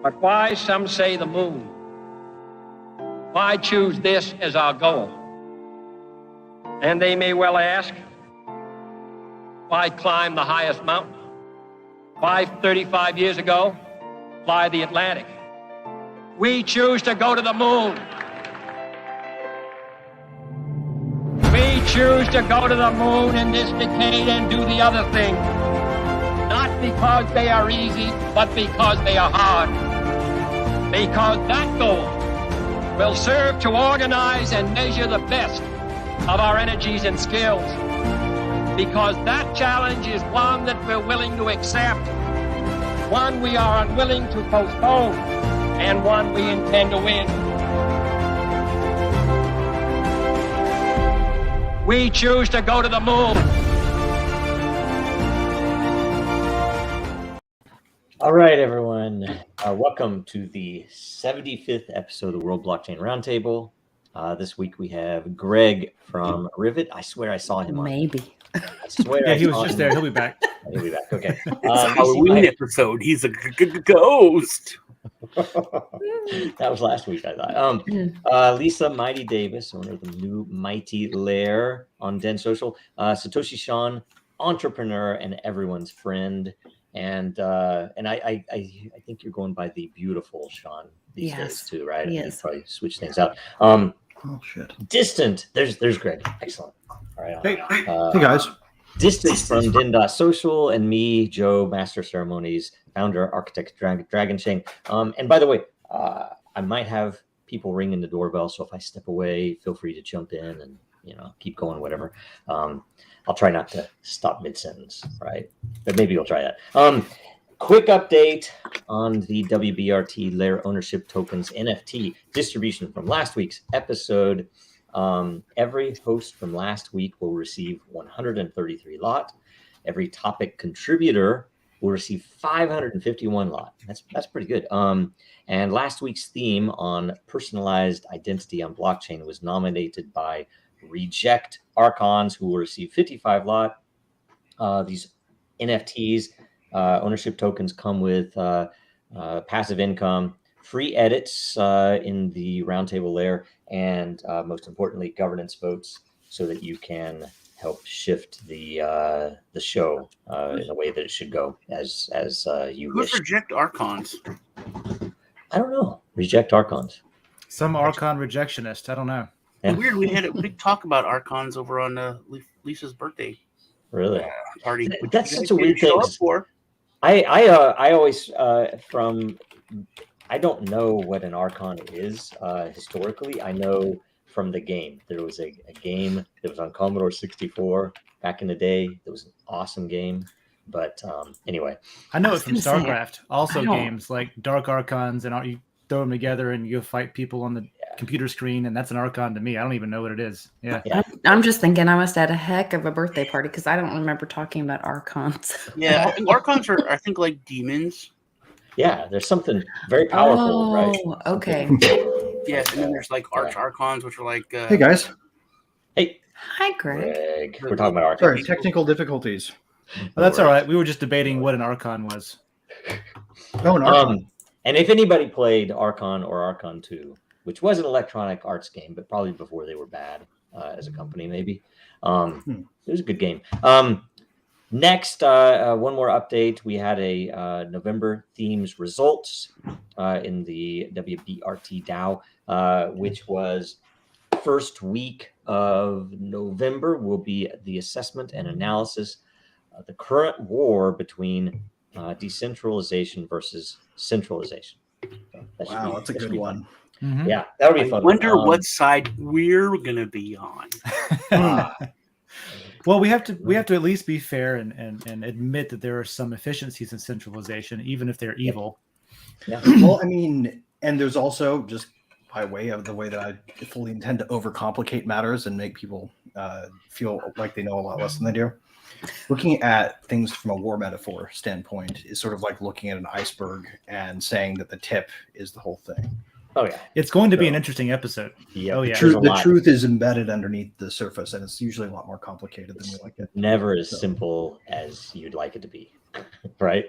But why, some say, the moon? Why choose this as our goal? And they may well ask, why climb the highest mountain? Why, 35 years ago, fly the Atlantic? We choose to go to the moon. We choose to go to the moon in this decade and do the other thing. Not because they are easy, but because they are hard. Because that goal will serve to organize and measure the best of our energies and skills. Because that challenge is one that we're willing to accept, one we are unwilling to postpone, and one we intend to win. We choose to go to the moon. All right, everyone. Welcome to the 75th episode of the World Blockchain Roundtable. This week we have Greg from Rivet. I swear I saw him on. Maybe. I swear Yeah, I he saw was just him there. on. He'll be back. He'll be back. Okay. It's a Halloween episode. He's a ghost. That was last week, I thought. Lisa Mighty Davis, owner of the new Mighty Lair on Den Social. Satoshi Sean, entrepreneur and everyone's friend. And I think you're going by the beautiful Sean these days too, right? Yes. You probably switch things out. Oh shit! Distant. There's Greg. Excellent. All right. Hey guys. Distant from Den.social and me, Joe, Master Ceremonies, founder, architect, Dragon Chain. And by the way, I might have people ringing the doorbell, so if I step away, feel free to jump in and keep going, whatever. I'll try not to stop mid-sentence, right? But maybe you'll try that. Quick update on the WBRT Layer Ownership Tokens NFT distribution from last week's episode. Every host from last week will receive 133 lot. Every topic contributor will receive 551 lot. That's pretty good. And last week's theme on personalized identity on blockchain was nominated by Reject Archons, who will receive 55 lot. These NFTs, ownership tokens, come with passive income, free edits in the roundtable layer, and most importantly, governance votes, so that you can help shift the show in the way that it should go as you wish. Who's Reject Archons? I don't know. Reject Archons. Some Archon rejectionist. I don't know. Yeah. Weird. We had a big talk about Archons over on Lisa's birthday Really? party. That's such a weird thing. For. I always I don't know what an Archon is historically. I know from the game. There was a game that was on Commodore 64 back in the day. It was an awesome game. But anyway. I know it from StarCraft. Also games like Dark Archons, and you throw them together and you fight people on the computer screen, and that's an Archon to me. I don't even know what it is. Yeah. I'm just thinking I must have had a heck of a birthday party because I don't remember talking about Archons. Yeah, Archons are, I think, like demons. Yeah, there's something very powerful, right? Oh, okay. Yeah, and then there's like Archons, which are like... Hey guys. Hey. Hi, Greg. We're talking about Archons. Sorry, technical difficulties. Well, that's all right. We were just debating what an Archon was. Oh, an Archon. And if anybody played Archon or Archon 2, which was an Electronic Arts game, but probably before they were bad as a company, maybe. It was a good game. Next, one more update. We had a November themes results in the WBRT DAO, which was first week of November will be the assessment and analysis of the current war between decentralization versus centralization. So Wow, that's a good one. Mm-hmm. Yeah, that would be fun. I wonder what side we're going to be on. Well, we have to at least be fair and admit that there are some efficiencies in centralization, even if they're evil. Yeah. Well, I mean, and there's also, just by way of the way that I fully intend to overcomplicate matters and make people feel like they know a lot less than they do. Looking at things from a war metaphor standpoint is sort of like looking at an iceberg and saying that the tip is the whole thing. Oh yeah, it's going to be an interesting episode. Yeah, oh yeah. The truth is embedded underneath the surface, and it's usually a lot more complicated than we like it. Never as simple as you'd like it to be. right?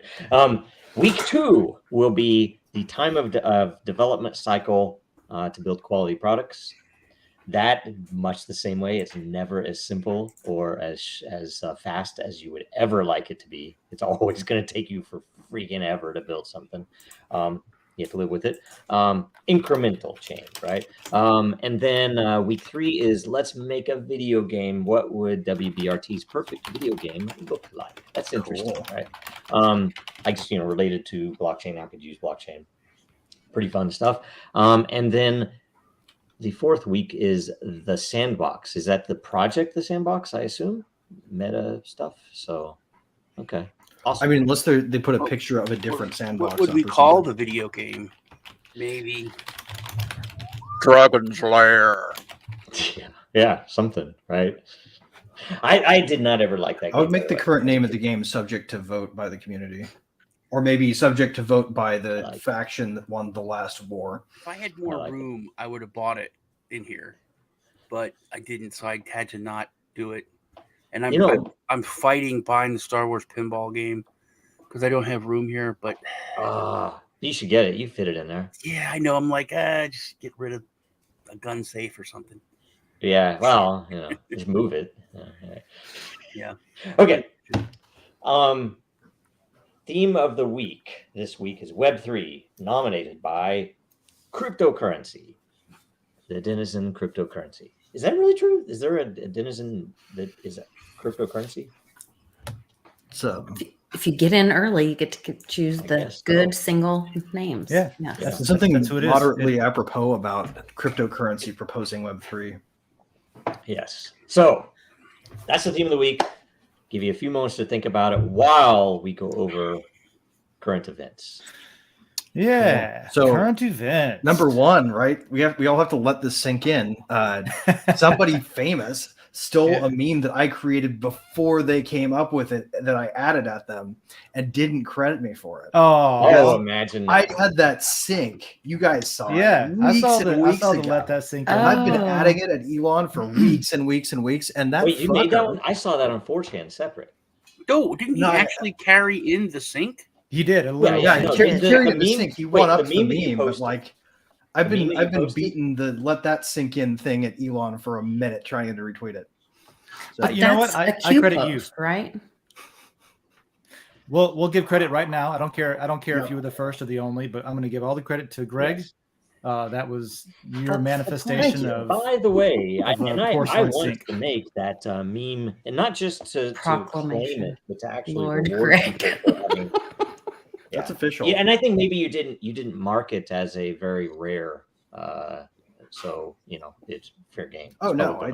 Week 2 will be the time of development cycle to build quality products. That, much the same way, it's never as simple or as fast as you would ever like it to be. It's always going to take you for freaking ever to build something. You have to live with it. Incremental change, right? And then week 3 is let's make a video game. What would WBRT's perfect video game look like? That's interesting, Cool. right? I guess, related to blockchain, how could you use blockchain? Pretty fun stuff. And then the 4th week is the sandbox. Is that the project, the sandbox, I assume? Meta stuff. So, okay. Awesome. I mean, unless they put a picture of a different sandbox. What would up we or call something. the video game? Maybe Dragon's Lair. Yeah, something, right? I did not ever like that game. I would make the current name of the game subject to vote by the community. Or maybe subject to vote by the faction that won the last war. if I had more room, I would have bought it in here, but I didn't, so I had to not do it. And I'm fighting buying the Star Wars pinball game because I don't have room here. But you should get it. You fit it in there. Yeah, I know. I'm like, just get rid of a gun safe or something. Yeah, well, just move it. Yeah. Okay. Theme of the week this week is Web3, nominated by cryptocurrency. The denizen cryptocurrency. Is that really true? Is there a denizen that is a cryptocurrency? So if you get in early, you get to choose the good single names. Yeah. That's something moderately apropos about cryptocurrency proposing Web3. Yes. So that's the theme of the week. Give you a few moments to think about it while we go over current events. Yeah. So current events. Number 1, right? We all have to let this sink in. Somebody famous stole a meme that I created before they came up with it that I added at them and didn't credit me for it. Oh, imagine! I had that sink. You guys saw it. Yeah, I saw the ago. let that sink in. And I've been adding it at Elon for weeks and weeks and weeks. And that Wait, you made that one? I saw that on 4chan separate. No, didn't he actually carry in the sink? He did. Yeah, he carried the sink. He won up the meme, but like I've been beating the let that sink in thing at Elon for a minute trying to retweet it. So, you know what? I credit you, right? We'll give credit right now. I don't care if you were the first or the only, but I'm going to give all the credit to Greg. Yes. That was your manifestation of. By the way, I wanted to make that meme, and not just to claim it, but to actually Lord reward Greg. people. That's official. Yeah, and I think maybe you didn't mark it as a very rare, so it's fair game. Oh no,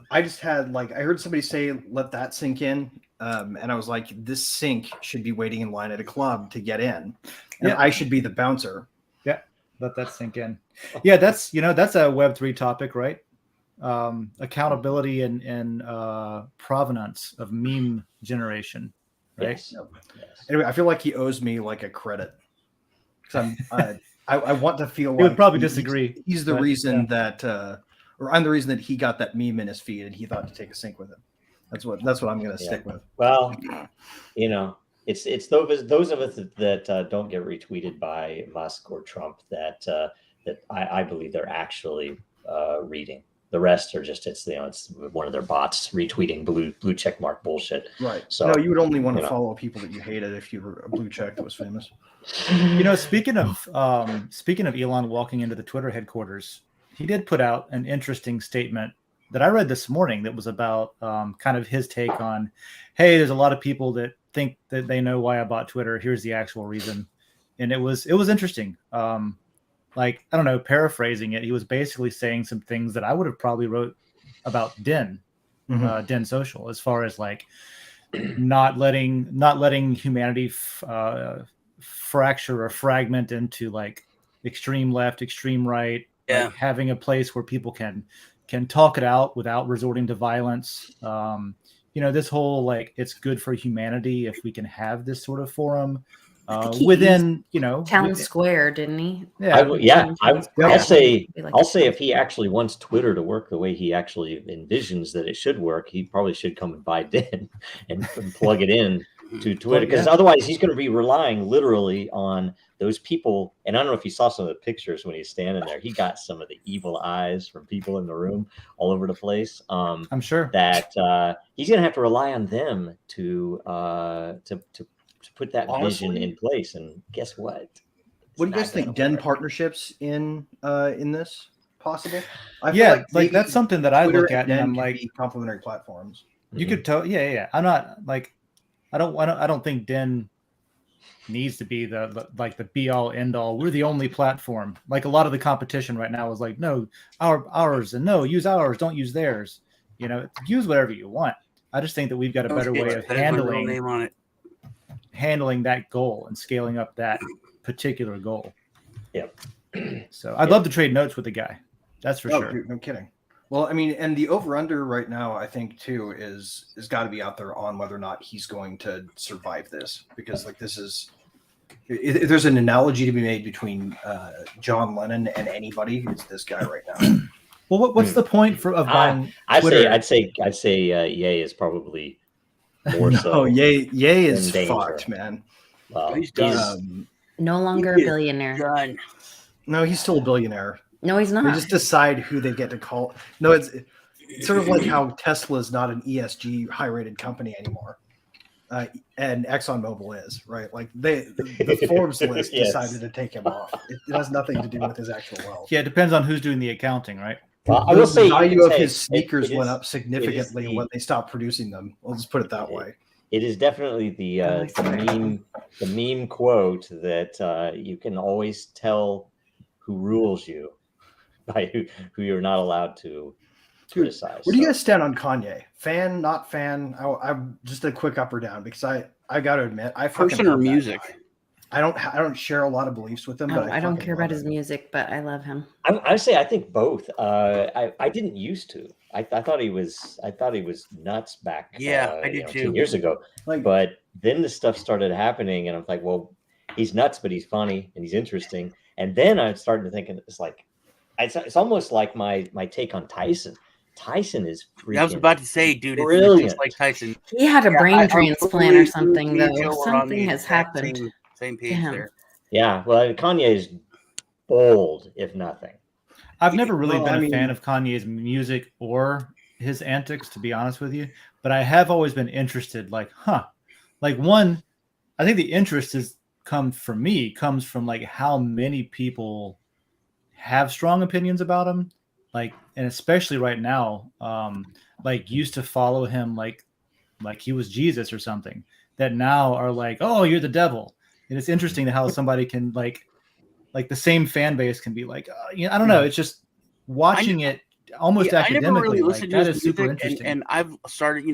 I just had I heard somebody say let that sink in, and I was like, this sink should be waiting in line at a club to get in, and I should be the bouncer. Yeah, let that sink in. Yeah, that's a Web3 topic, right? Accountability and provenance of meme generation. Right. Yes. Anyway, I feel like he owes me a credit because I want to feel he would probably disagree. He's the reason that, or I'm the reason that he got that meme in his feed and he thought to take a sync with it. That's what I'm going to stick with. Well, it's those of us that don't get retweeted by Musk or Trump that I believe they're actually reading. The rest are just it's one of their bots retweeting blue check mark bullshit. Right. So no, you would only want to follow people that you hated if you were a blue check that was famous. Speaking of Elon walking into the Twitter headquarters, he did put out an interesting statement that I read this morning that was about kind of his take on, hey, there's a lot of people that think that they know why I bought Twitter. Here's the actual reason. And it was interesting. I don't know, paraphrasing it, he was basically saying some things that I would have probably wrote about Den Social, as far as not letting humanity fracture or fragment into extreme left, extreme right, having a place where people can talk it out without resorting to violence. This whole it's good for humanity if we can have this sort of forum. Within Town Square, didn't he? I'll say if he actually wants Twitter to work the way he actually envisions that it should work, he probably should come and buy Den and plug it in to Twitter, because otherwise he's going to be relying literally on those people. And I don't know if you saw some of the pictures when he's standing there. He got some of the evil eyes from people in the room all over the place. I'm sure that he's going to have to rely on them to put that vision in place. And guess what? What do you guys think? Den partnerships in this possible? I feel like like that's something that I Twitter look at and I'm like, complementary platforms. You could tell, yeah. I'm not like, I don't think Den needs to be the be all end all. We're the only platform. Like a lot of the competition right now is like, no, ours, and no, use ours, don't use theirs. You know, use whatever you want. I just think that we've got a better way of handling that goal and scaling up that particular goal. Yep. So I'd love to trade notes with the guy. That's for sure. Dude, no kidding. Well, I mean, and the over-under right now, I think, too, is got to be out there on whether or not he's going to survive this. Because, like, this is – there's an analogy to be made between John Lennon and anybody. It's this guy right now. Well, what's the point of buying Twitter? I'd say Ye is probably more so. Oh, Ye is fucked, man. Well, he's done. No longer a billionaire. Done. No, he's still a billionaire. No, he's not. They just decide who they get to call. No, it's sort of like how Tesla is not an ESG high-rated company anymore, and ExxonMobil is, right? Like the Forbes list decided to take him off. It has nothing to do with his actual wealth. Yeah, it depends on who's doing the accounting, right? Well, I will say the value of his sneakers went up significantly when they stopped producing them. We'll just put it that way. It is definitely the meme quote that you can always tell who rules you by who you're not allowed to criticize. Where do you guys stand on Kanye? Fan, not fan? I'm just a quick up or down, because I got to admit, I fucking person or music. I don't share a lot of beliefs with him, but I don't care about his music, but I love him. I say I think both. I didn't used to. I thought he was nuts back. Yeah, I did too. 10 years ago. But then the stuff started happening, and I'm like, well, he's nuts, but he's funny and he's interesting. And then I'm starting to think it's almost like my take on Tyson. Tyson is freaking I was about to say, dude, brilliant. It's like Tyson. He had a brain transplant or something, though. Something has happened. Same page there. Yeah, well, Kanye is bold, if nothing. I've never really been a fan of Kanye's music or his antics, to be honest with you. But I have always been interested, like one, I think the interest comes from like how many people have strong opinions about him, like, and especially right now, like used to follow him like he was Jesus or something, that now are like, oh, you're the devil. And it's interesting how somebody can like the same fan base can be like, I don't know. It's just watching it almost academically. I never really listened to his super interesting. And I've started,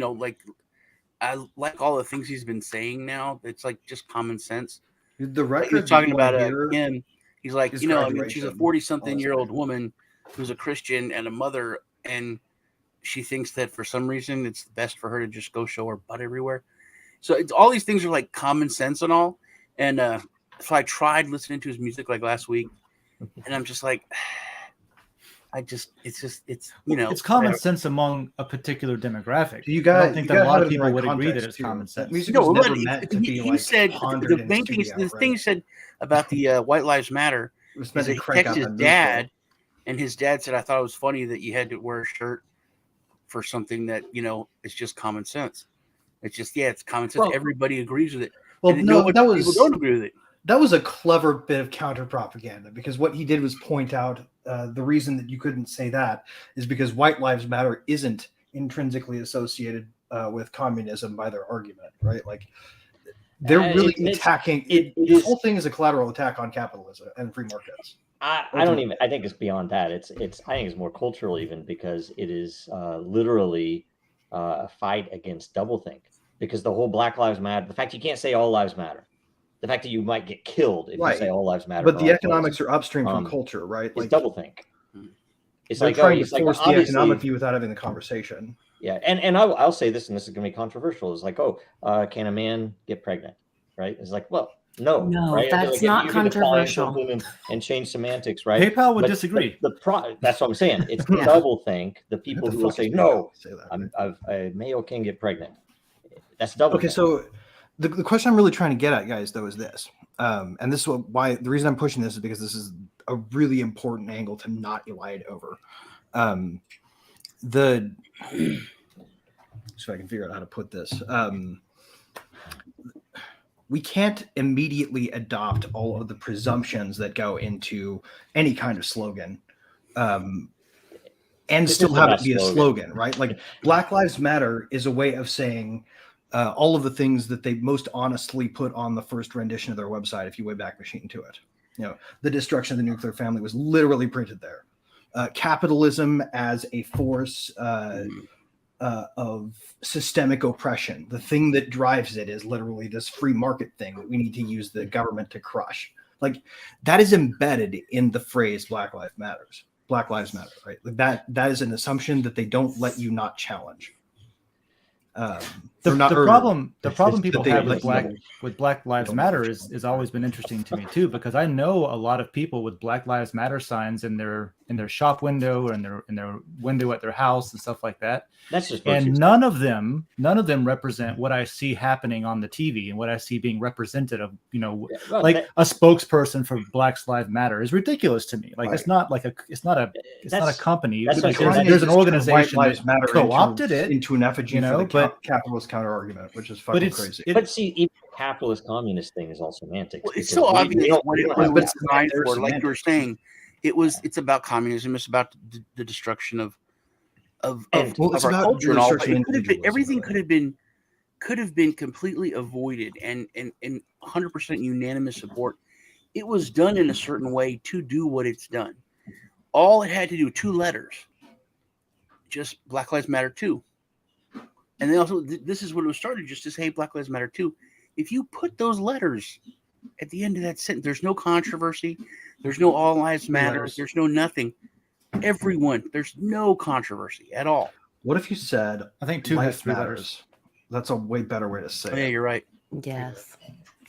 I like all the things he's been saying now. It's like just common sense. The record he's talking about again. He's like, she's a 40-something-year-old woman who's a Christian and a mother, and she thinks that for some reason it's best for her to just go show her butt everywhere. So it's all these things are like common sense and all. And so I tried listening to his music like last week, and I'm just like, it's common sense among a particular demographic. I don't think that a lot of people would agree that it's common sense. Music was never meant to be he said the main thing, the thing he said about the White Lives Matter is that he texted his dad, and his dad said, I thought it was funny that you had to wear a shirt for something that it's just common sense. It's just it's common sense. Well, everybody agrees with it. Well, no, people don't agree with it. That was a clever bit of counter propaganda, because what he did was point out the reason that you couldn't say that is because White Lives Matter isn't intrinsically associated with communism by their argument, right? Like they're really attacking it. This whole thing is a collateral attack on capitalism and free markets. I think it's beyond that. I think it's more cultural even, because it is literally a fight against doublethink. Because the whole Black Lives Matter, the fact you can't say all lives matter, the fact that you might get killed if you say all lives matter. But the economics are upstream from culture, right? It's doublethink. It's like trying to force the economic view without having the conversation. Yeah, and I'll say this, and this is going to be controversial. It's like, can a man get pregnant? Right? It's like, well, no, right? That's not controversial. And change semantics, right? PayPal would disagree. That's what I'm saying. It's doublethink. The people who will say no, a male can get pregnant. That's double. Okay, so The question I'm really trying to get at, guys, though, is this. And this is why the reason I'm pushing this is because this is a really important angle to not elide over. So I can figure out how to put this. We can't immediately adopt all of the presumptions that go into any kind of slogan, and still have it be a slogan, right? Like Black Lives Matter is a way of saying all of the things that they most honestly put on the first rendition of their website, if you Wayback Machine to it. The destruction of the nuclear family was literally printed there. Capitalism as a force of systemic oppression. The thing that drives it is literally this free market thing that we need to use the government to crush. Like that is embedded in the phrase Black Lives Matter, right? Like that is an assumption that they don't let you not challenge. The problem people have with Black Lives Matter is always been interesting to me too, because I know a lot of people with Black Lives Matter signs in their shop window or in their window at their house and stuff like that. That's just and none of them represent what I see happening on the TV and what I see being represented of, a spokesperson for Black Lives Matter is ridiculous to me. Like it's not a company. There's an organization that co-opted it into an effigy for the capitalist counter argument, which is fucking crazy. But see, even the capitalist communist thing is all semantics. Well, it's so obvious what it was designed for. Like you were saying, it's about communism. It's about the destruction of our culture and all. Everything could have been completely avoided and 100% unanimous support. It was done in a certain way to do what it's done. All it had to do, 2 letters, just Black Lives Matter 2. And then also, this is what it was started, just to say Black Lives Matter 2. If you put those letters at the end of that sentence, there's no controversy. There's no all lives matter. There's no nothing. There's no controversy at all. What if you said, I think 2 has 3 letters. That's a way better way to say it. Yeah, you're right. Yes.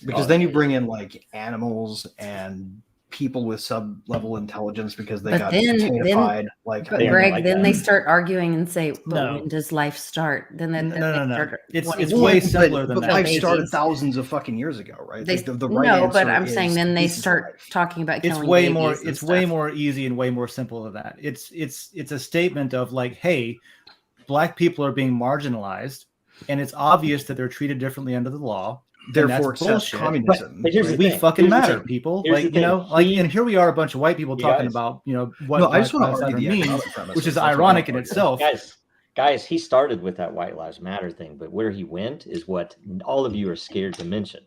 Because then you bring in like animals and people with sub-level intelligence because they got deified. Greg, then they start arguing and say, when does life start? Then no. It's way simpler than that. Life started thousands of fucking years ago, right? I'm saying then they start talking about killing babies. It's way more easy and way more simple than that. It's a statement of like, hey, Black people are being marginalized, and it's obvious that they're treated differently under the law. Therefore, it's communism. But we fucking matter, people. And here we are, a bunch of white people talking about, what I just want to argue means, which is ironic in itself. Guys, he started with that White Lives Matter thing, but where he went is what all of you are scared to mention.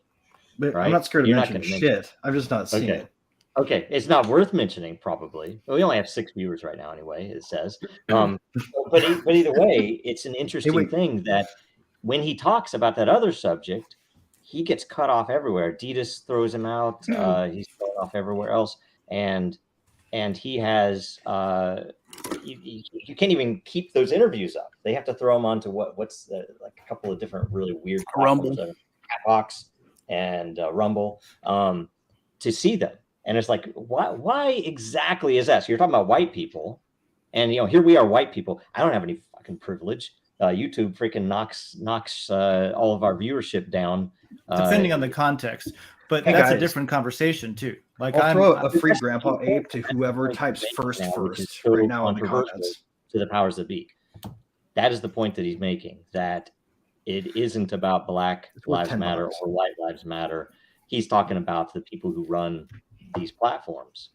But right? I'm not scared to mention shit. I'm just not seeing it. Okay, it's not worth mentioning, probably. We only have 6 viewers right now, anyway. It says, but either way, it's an interesting thing that when he talks about that other subject, he gets cut off everywhere. Adidas throws him out. He's thrown off everywhere else, and he has you can't even keep those interviews up. They have to throw him onto what's like a couple of different really weird Rumble, Catbox, and Rumble to see them. And it's like, why exactly is that? So you're talking about white people, and here we are, white people. I don't have any fucking privilege. YouTube freaking knocks all of our viewership down. Depending on the context, but that's a different conversation too. Like I'll throw a free grandpa ape to whoever types first right now in the comments. To the powers that be. That is the point that he's making, that it isn't about Black Lives Matter or White Lives Matter. He's talking about the people who run these platforms.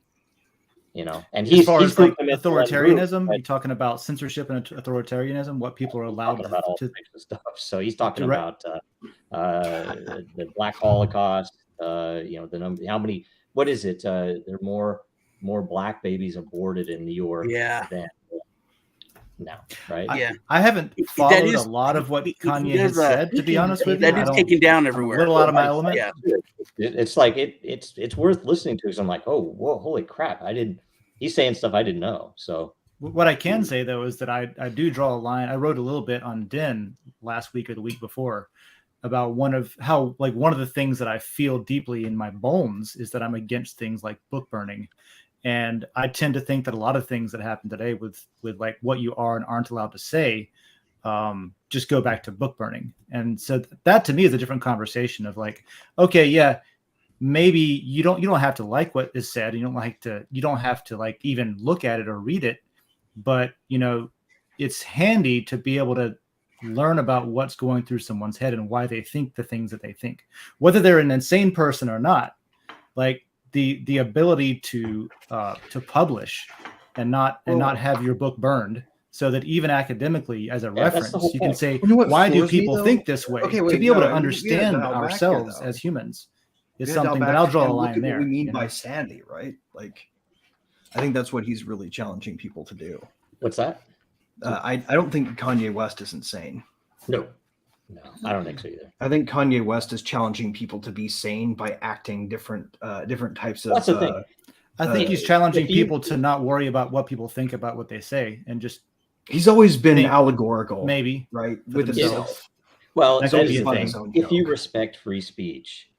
And as far as like authoritarianism, you're talking about censorship and authoritarianism, what people are allowed about all types of stuff. So he's talking about the Black Holocaust. The number, how many? What is it? There are more Black babies aborted in New York than now, right? I haven't followed a lot of what Kanye has said, to be honest with you. That is taken down everywhere. A little out of my element. Yeah, it's like it's worth listening to, because I'm like, oh, whoa, holy crap! He's saying stuff I didn't know. So what I can say though is that I do draw a line. I wrote a little bit on Den last week or the week before about one of the things that I feel deeply in my bones is that I'm against things like book burning. And I tend to think that a lot of things that happen today with like what you are and aren't allowed to say just go back to book burning. And so that to me is a different conversation of like, okay, yeah, maybe you don't have to like what is said. You don't have to like even look at it or read it, but it's handy to be able to learn about what's going through someone's head and why they think the things that they think, whether they're an insane person or not. Like the ability to publish and not have your book burned, so that even academically as a reference, you can say, why do people think this way? Okay, to be able to understand ourselves as humans is something that I'll draw a line there. What we mean by sanity, right? Like, I think that's what he's really challenging people to do. What's that? I don't think Kanye West is insane. No, I don't think so either. I think Kanye West is challenging people to be sane by acting different types of. That's the thing. I think he's challenging people to not worry about what people think about what they say and just. He's always been allegorical, maybe, right, with himself. Well, That's that is the always thing. If you respect free speech,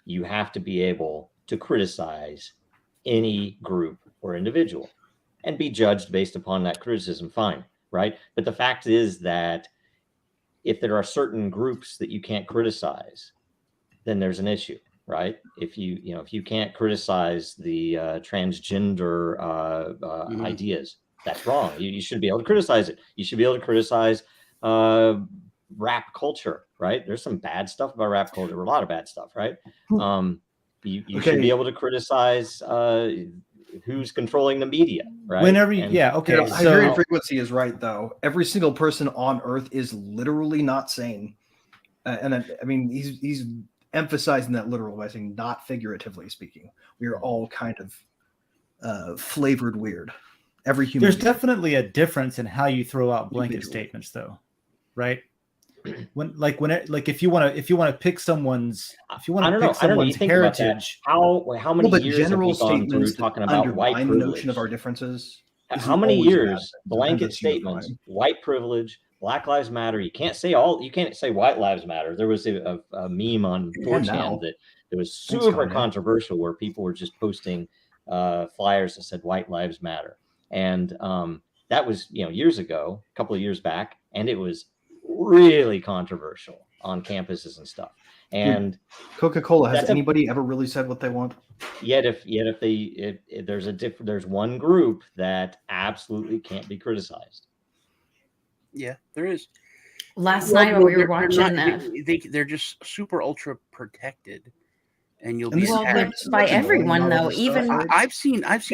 you have to be able to criticize any group or individual and be judged based upon that criticism. Fine, right? But the fact is that if there are certain groups that you can't criticize, then there's an issue, right? If you can't criticize the transgender ideas, that's wrong. You should be able to criticize it. You should be able to criticize rap culture, right? There's some bad stuff about rap culture, a lot of bad stuff, right? You should be able to criticize who's controlling the media, right? Hyperion Frequency is right, though. Every single person on Earth is literally not sane, and I mean he's emphasizing that literal by saying not figuratively speaking. We are all kind of flavored weird. Every human. There's definitely a difference in how you throw out blanket statements, though, right? If you want to pick someone's heritage, how many years have we gone through talking about white privilege? The notion of our differences. How many years blanket statements, white privilege, Black Lives Matter? You can't say white lives matter. There was a meme on 4chan that was super controversial where people were just posting flyers that said white lives matter. And that was, years ago, a couple of years back, and it was really controversial on campuses and stuff. And Coca-Cola, has anybody ever really said what they want? There's one group that absolutely can't be criticized. Yeah, there is. Last night when we were watching they're just super ultra protected. And you'll be by everyone though. Even I've seen actual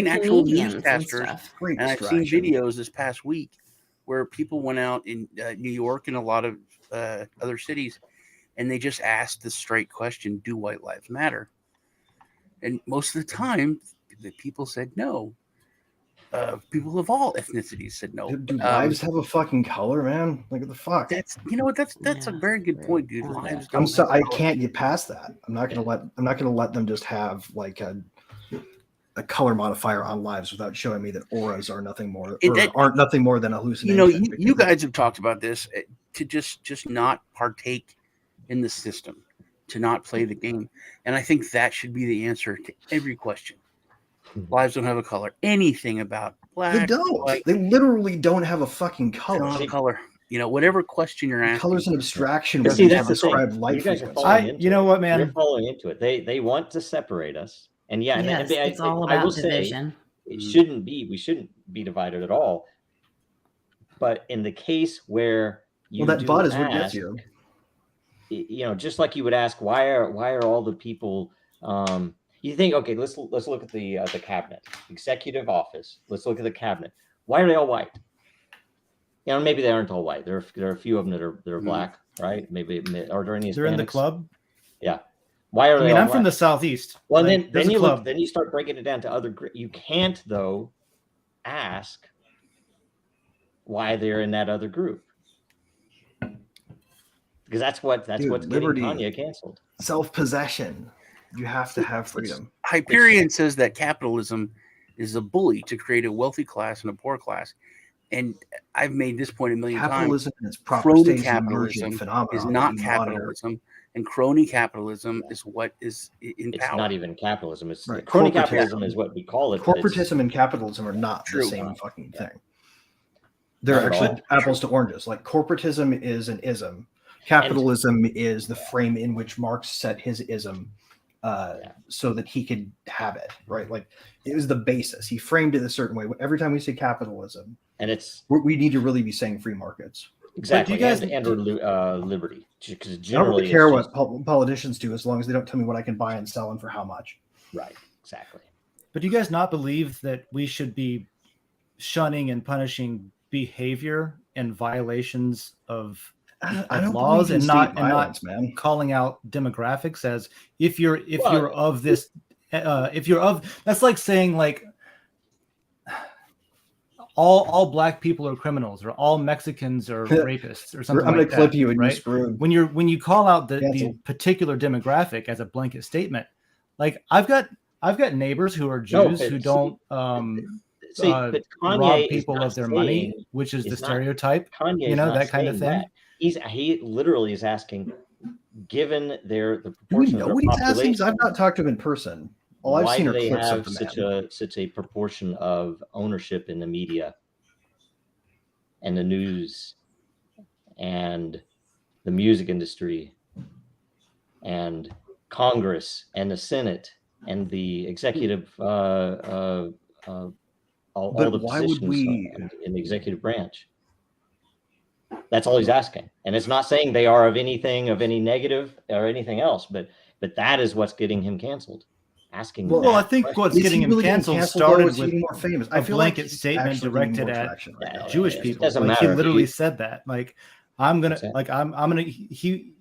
newscasters, and I've seen videos this past week where people went out in New York and a lot of other cities, and they just asked the straight question: "Do white lives matter?" And most of the time, the people said no. People of all ethnicities said no. Do lives have a fucking color, man? Like what the fuck? That's a very good point, dude. Lives. I can't get past that. I'm not gonna let them just have like a color modifier on lives without showing me that auras are nothing more aren't nothing more than hallucination. You guys have talked about this to just not partake in the system, to not play the game, and I think that should be the answer to every question. Lives don't have a color. Anything about black. They don't. White, they literally don't have a fucking color. Don't have a color. Whatever question you're asking. Color's an abstraction. See, that's the thing. Light you know what, man? You're following into it. They want to separate us, and it's all about division. We shouldn't be divided at all. But in the case where that bot is what gets you. Just like you would ask, why are all the people? You think, okay, let's look at the cabinet, executive office. Let's look at the cabinet. Why are they all white? Maybe they aren't all white. There are a few of them that are black, right? Maybe are there any? They're in the club. Yeah. Why are they? I'm from the southeast. Well, then you start breaking it down to other. You can't though ask why they're in that other group, because that's what's liberty, getting Kanye canceled. Self-possession. You have to have freedom. Hyperion says that capitalism is a bully to create a wealthy class and a poor class. And I've made this point a million times. Crony capitalism is not capitalism. And crony capitalism is what is in power. It's not even capitalism. It's crony capitalism is what we call it. Corporatism and capitalism are not the same fucking thing. They're Not at actually all. apples to oranges. Like corporatism is an ism. Capitalism is the frame in which Marx set his ism so that he could have it, right? Like it was the basis. He framed it a certain way. Every time we say capitalism, And it's we need to really be saying free markets. exactly you guys- and liberty. Because I don't generally really care it's what politicians do as long as they don't tell me what I can buy and sell and for how much. right, exactly. But do you guys not believe that we should be shunning and punishing behavior and violations of I don't laws believe in and not state violence, man. calling out demographics as if you're Well, of this if you're of, that's like saying like all black people are criminals or all Mexicans are rapists or something. I'm like gonna clip that, you and right? you're screwed. When you call out the Cancel. particular demographic as a blanket statement, like I've got neighbors who are No, Jews but who see- don't but Kanye rob is people not of their money, saying- which is the is not- stereotype. Kanye You is know, not that kind of saying thing? that. He literally is asking, given the Do we proportion know of what their he's asking? 'Cause population, I've not talked to him in person. All I've why seen do are they clips have of the man. such a proportion of ownership in the media and the news and the music industry and Congress and the Senate and the executive all But the why would positions we- in the executive branch? That's all he's asking, and it's not saying they are of any negative or anything else, but that is what's getting him canceled. Asking. Well, Well, I that think question. what's Is getting he him really getting canceled canceled, though? started Is he with getting more famous? a I feel like blanket he's statement actually getting directed more at traction right now. Jewish it people. doesn't Like he matter. literally said that. Like I'm gonna What's that? like I'm gonna he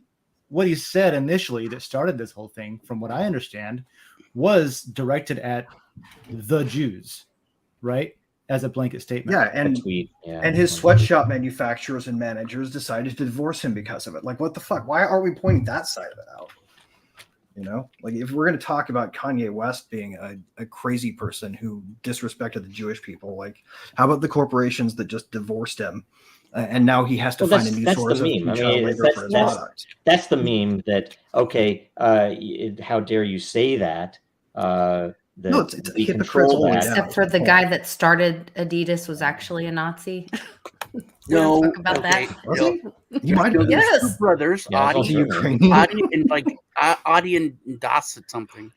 what he said initially that started this whole thing, from what I understand, was directed at the Jews, right? As a blanket statement. Yeah, A and tweet, yeah. and his sweatshop manufacturers and managers decided to divorce him because of it. Like, what the fuck? Why aren't we pointing that side of it out? You know, like if we're going to talk about Kanye West being a crazy person who disrespected the Jewish people, like how about the corporations that just divorced him, and now he has to Well, find a new that's source of the meme. I child mean, labor for his product? that's the meme that how dare you say that? That No, it's we hypocrites control all the way that. down. Except for the guy that started Adidas was actually a Nazi. No, talk about that? Was no. he? He might have been. Yes. Two brothers, Yeah, it's Adi, also The Ukrainian. Adi and Das at something,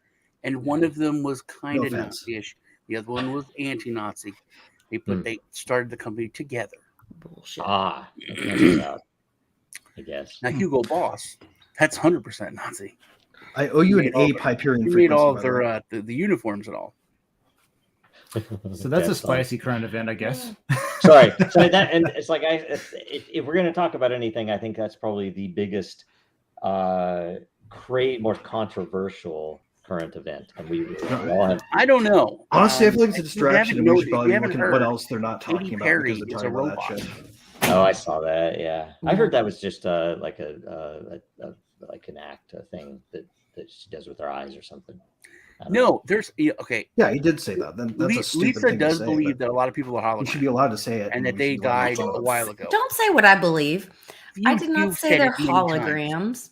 and one of them was kind No of offense. Nazi-ish. The other one was anti-Nazi. Hmm. They started the company together. Bullshit. That cancels out, I guess. Now Hugo Boss, that's 100% Nazi. I owe you He an made all A the- Hyperion He made frequency. all by of the way. their the uniforms and all. So that's a spicy current event, I guess. Sorry. So that, and it's like if we're going to talk about anything, I think that's probably the biggest, more controversial current event, and we all have. I don't know. Honestly, I feel like it's a if you distraction, and haven't we should noticed- probably if you look haven't at what heard, else they're not Katy talking about Perry because they're is a talking about that robot. shit. Oh, I saw that. Yeah, I heard that was just like like an act, a thing that she does with her eyes or something. I don't know. No, there's okay. Yeah, he did say that. Then that's a stupid Lisa thing to does say, believe but that a lot of people are you should be holograms allowed to say it, and that we they should be allowed to died follow a it. while ago. Don't say what I believe. I did not You've say said they're it many times. holograms.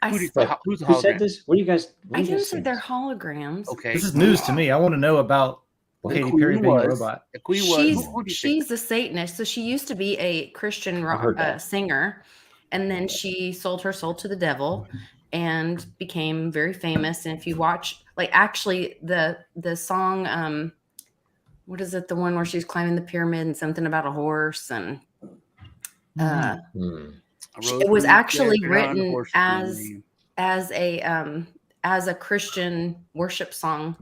I, Who's s- the Who said hologram? this? What do you guys? I didn't say they're holograms. Okay. This is news to me. I want to know about Well, Katy Queen Perry being a was- robot. The queen was. She's Who do you think? she's a Satanist, so she used to be a Christian I've heard that. singer, and then she sold her soul to the devil and became very famous. And if you watch, like, actually the song, what is it? The one where she's climbing the pyramid and something about a horse, and it was actually written as a Christian worship song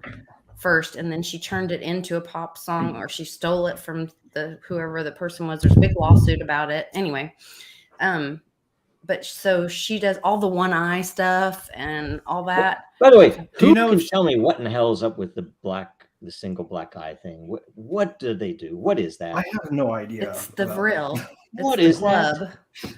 first, and then she turned it into a pop song, or she stole it from whoever the person was. There's a big lawsuit about it. Anyway, but so she does all the one eye stuff and all that. By the way, Do who you know can if- tell me what in the hell is up with the single black eye thing? What do they do? What is that? I have no idea. It's the about Vril. It's What the is that? club.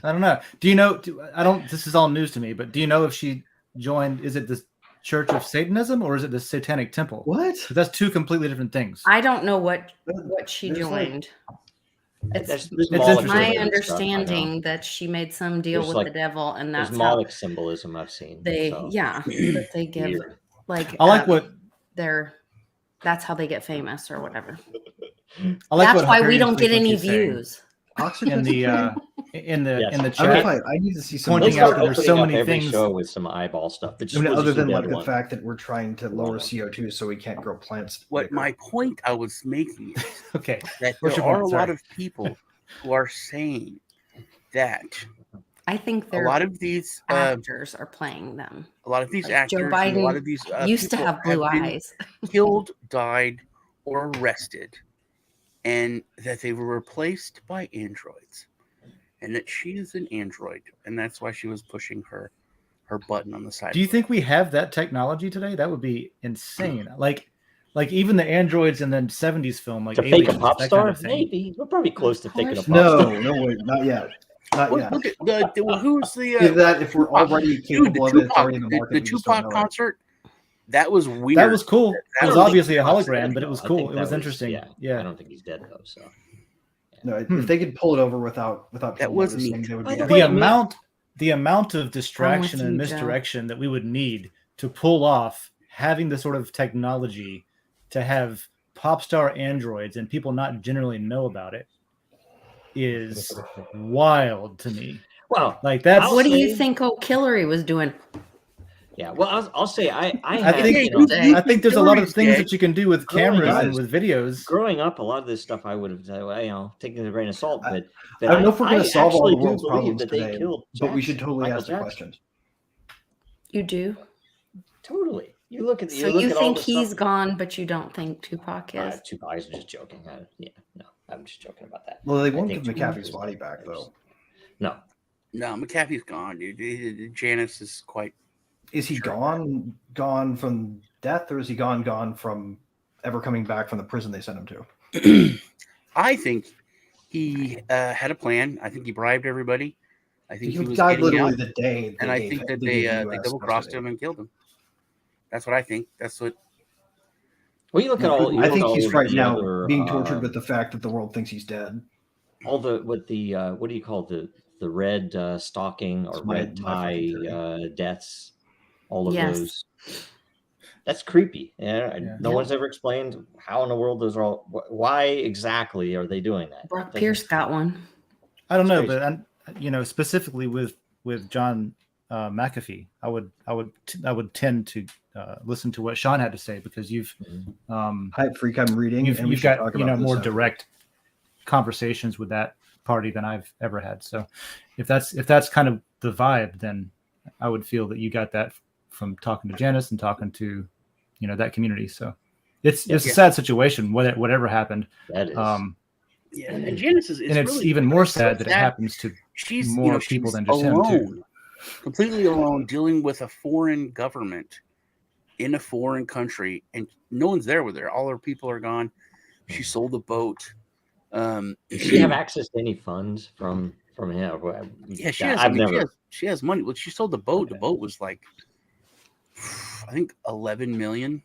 I don't know. Do you know? I don't. This is all news to me. But do you know if she joined? Is it the Church of Satanism or is it the Satanic Temple? What? 'Cause that's two completely different things. I don't know what she There's like- joined. There's It's Moloch interesting. my symbolism stuff, I know. understanding that she made some deal There's with like- the devil, and There's that's how Moloch symbolism I've seen. they so. that they give Weird. like I like what their that's how they get famous or whatever. That's why we don't get any views. In the in the I chat. I need to see some pointing out that there's so many things. Show with some eyeball stuff. Other than like the fact that we're trying to lower CO2 so we can't grow plants. What my point I was making is okay, that there are a lot of people who are saying that. I think a lot of these actors are playing them. A lot of these actors, Joe Biden a lot of these used to have blue eyes, killed, died, or arrested, and that they were replaced by androids, and that she is an android, and that's why she was pushing her button on the side. Do you think we have that technology today? That would be insane. Like even the androids in the 70s film, like to Aliens, fake a pop star, maybe we're probably close to faking a pop star. No, wait, not yet. Look at who's the if we're already capable of it, already in the market. The Tupac concert, that was weird. That was cool. It was obviously a hologram, but it was cool. It was interesting. Yeah, I don't think he's dead though. So no, if they could pull it over without that was neat. The amount of distraction and misdirection that we would need to pull off having the sort of technology to have pop star androids and people not generally know about it is wild to me. Well, like that's what do you think Hillary was doing? Yeah, well, I'll say I think there's a lot of things that you can do with cameras and with videos. Growing up, a lot of this stuff I would have taken with a grain of salt. But I don't know if we're going to solve all the world's problems today, but we should totally ask the questions. You do? Totally. You look at. So you think he's gone, but you don't think Tupac is? Tupac is just joking. I'm just joking about that. Well, they won't give McAfee's body back, though. No, McAfee's gone, dude. Janice is quite. Is he gone from death, or is he gone from ever coming back from the prison they sent him to? I think he had a plan. I think he bribed everybody. I think he was died literally the day. And I think that they double crossed him and killed him. That's what I think. That's what. Well, you look at all. I think he's right now being tortured with the fact that the world thinks he's dead. All the what do you call the red stalking or red tie deaths? All of those. That's creepy. No one's ever explained how in the world those are all. Why exactly are they doing that? Brock Pierce got one. I don't know, but specifically with John McAfee, I would tend to listen to what Sean had to say because you've Hype Freak. I'm reading. You've got more direct conversations with that party than I've ever had. So if that's kind of the vibe, then I would feel that you got that from talking to Janice and talking to that community. So it's a sad situation. Whatever happened. That is. And Janice is. And it's really even more sad that it happens to more people than just alone, him too. Completely alone, dealing with a foreign government in a foreign country, and no one's there with her. All her people are gone. She sold a boat. Does she have access to any funds from him? Yeah, she has money. Well, she sold the boat. Okay. The boat was like, I think 11 million.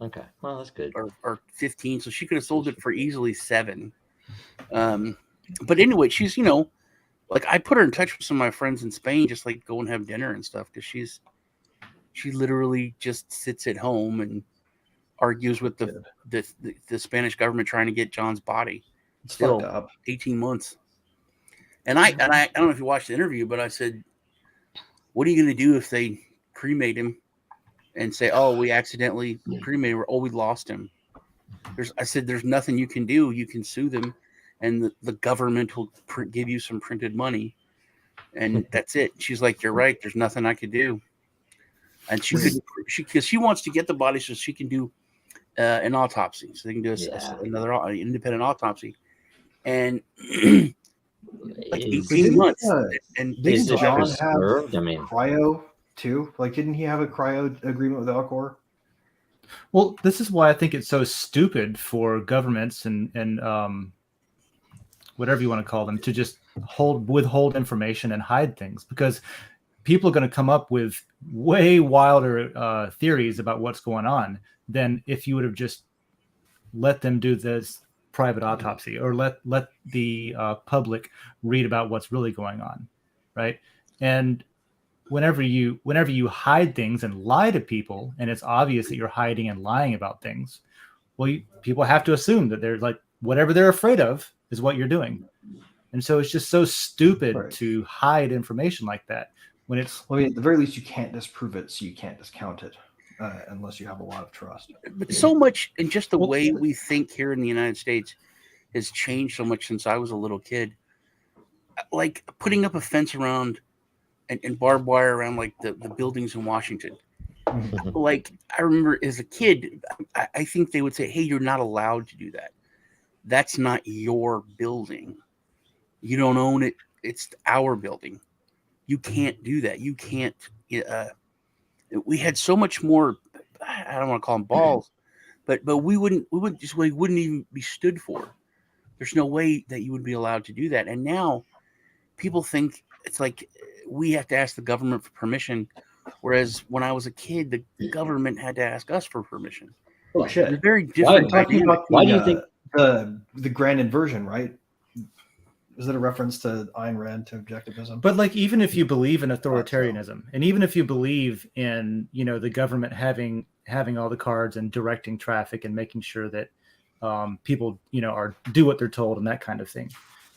Okay, well that's good. Or 15. So she could have sold it for easily 7. But anyway, she's like I put her in touch with some of my friends in Spain, just like go and have dinner and stuff, because she literally just sits at home and argues with the Spanish government trying to get John's body. It's still up 18 months. And I don't know if you watched the interview, but I said, what are you going to do if they cremate him and say, oh, we accidentally cremated him, or we lost him? I said, there's nothing you can do. You can sue them, and the government will give you some printed money, and that's it. She's like, you're right. There's nothing I could do. And because she wants to get the body so she can do an autopsy, so they can do another independent autopsy. And like 18 months. And didn't John have cryo too? Like, didn't he have a cryo agreement with Alcor? Well, this is why I think it's so stupid for governments and whatever you want to call them to just withhold information and hide things, because people are going to come up with way wilder theories about what's going on than if you would have just let them do this private autopsy, or let the public read about what's really going on, right? And whenever you hide things and lie to people, and it's obvious that you're hiding and lying about things, well, people have to assume that they're like, whatever they're afraid of is what you're doing. And so it's just so stupid to hide information like that when it's. Well, I mean, at the very least, you can't disprove it, so you can't discount it unless you have a lot of trust. But so much, and just the way we think here in the United States has changed so much since I was a little kid. Like putting up a fence around and barbed wire around like the buildings in Washington. Like I remember as a kid, I think they would say, hey, you're not allowed to do that. That's not your building. You don't own it. It's our building. You can't do that. You can't. We had so much more. I don't want to call them balls, but we wouldn't even be stood for. There's no way that you would be allowed to do that. And now people think it's like we have to ask the government for permission, whereas when I was a kid, the government had to ask us for permission. Oh shit! They're very different. Why do you think the grand inversion, right? Is that a reference to Ayn Rand, to objectivism? But like, even if you believe in authoritarianism, and even if you believe in, the government having all the cards and directing traffic and making sure that people, do what they're told and that kind of thing,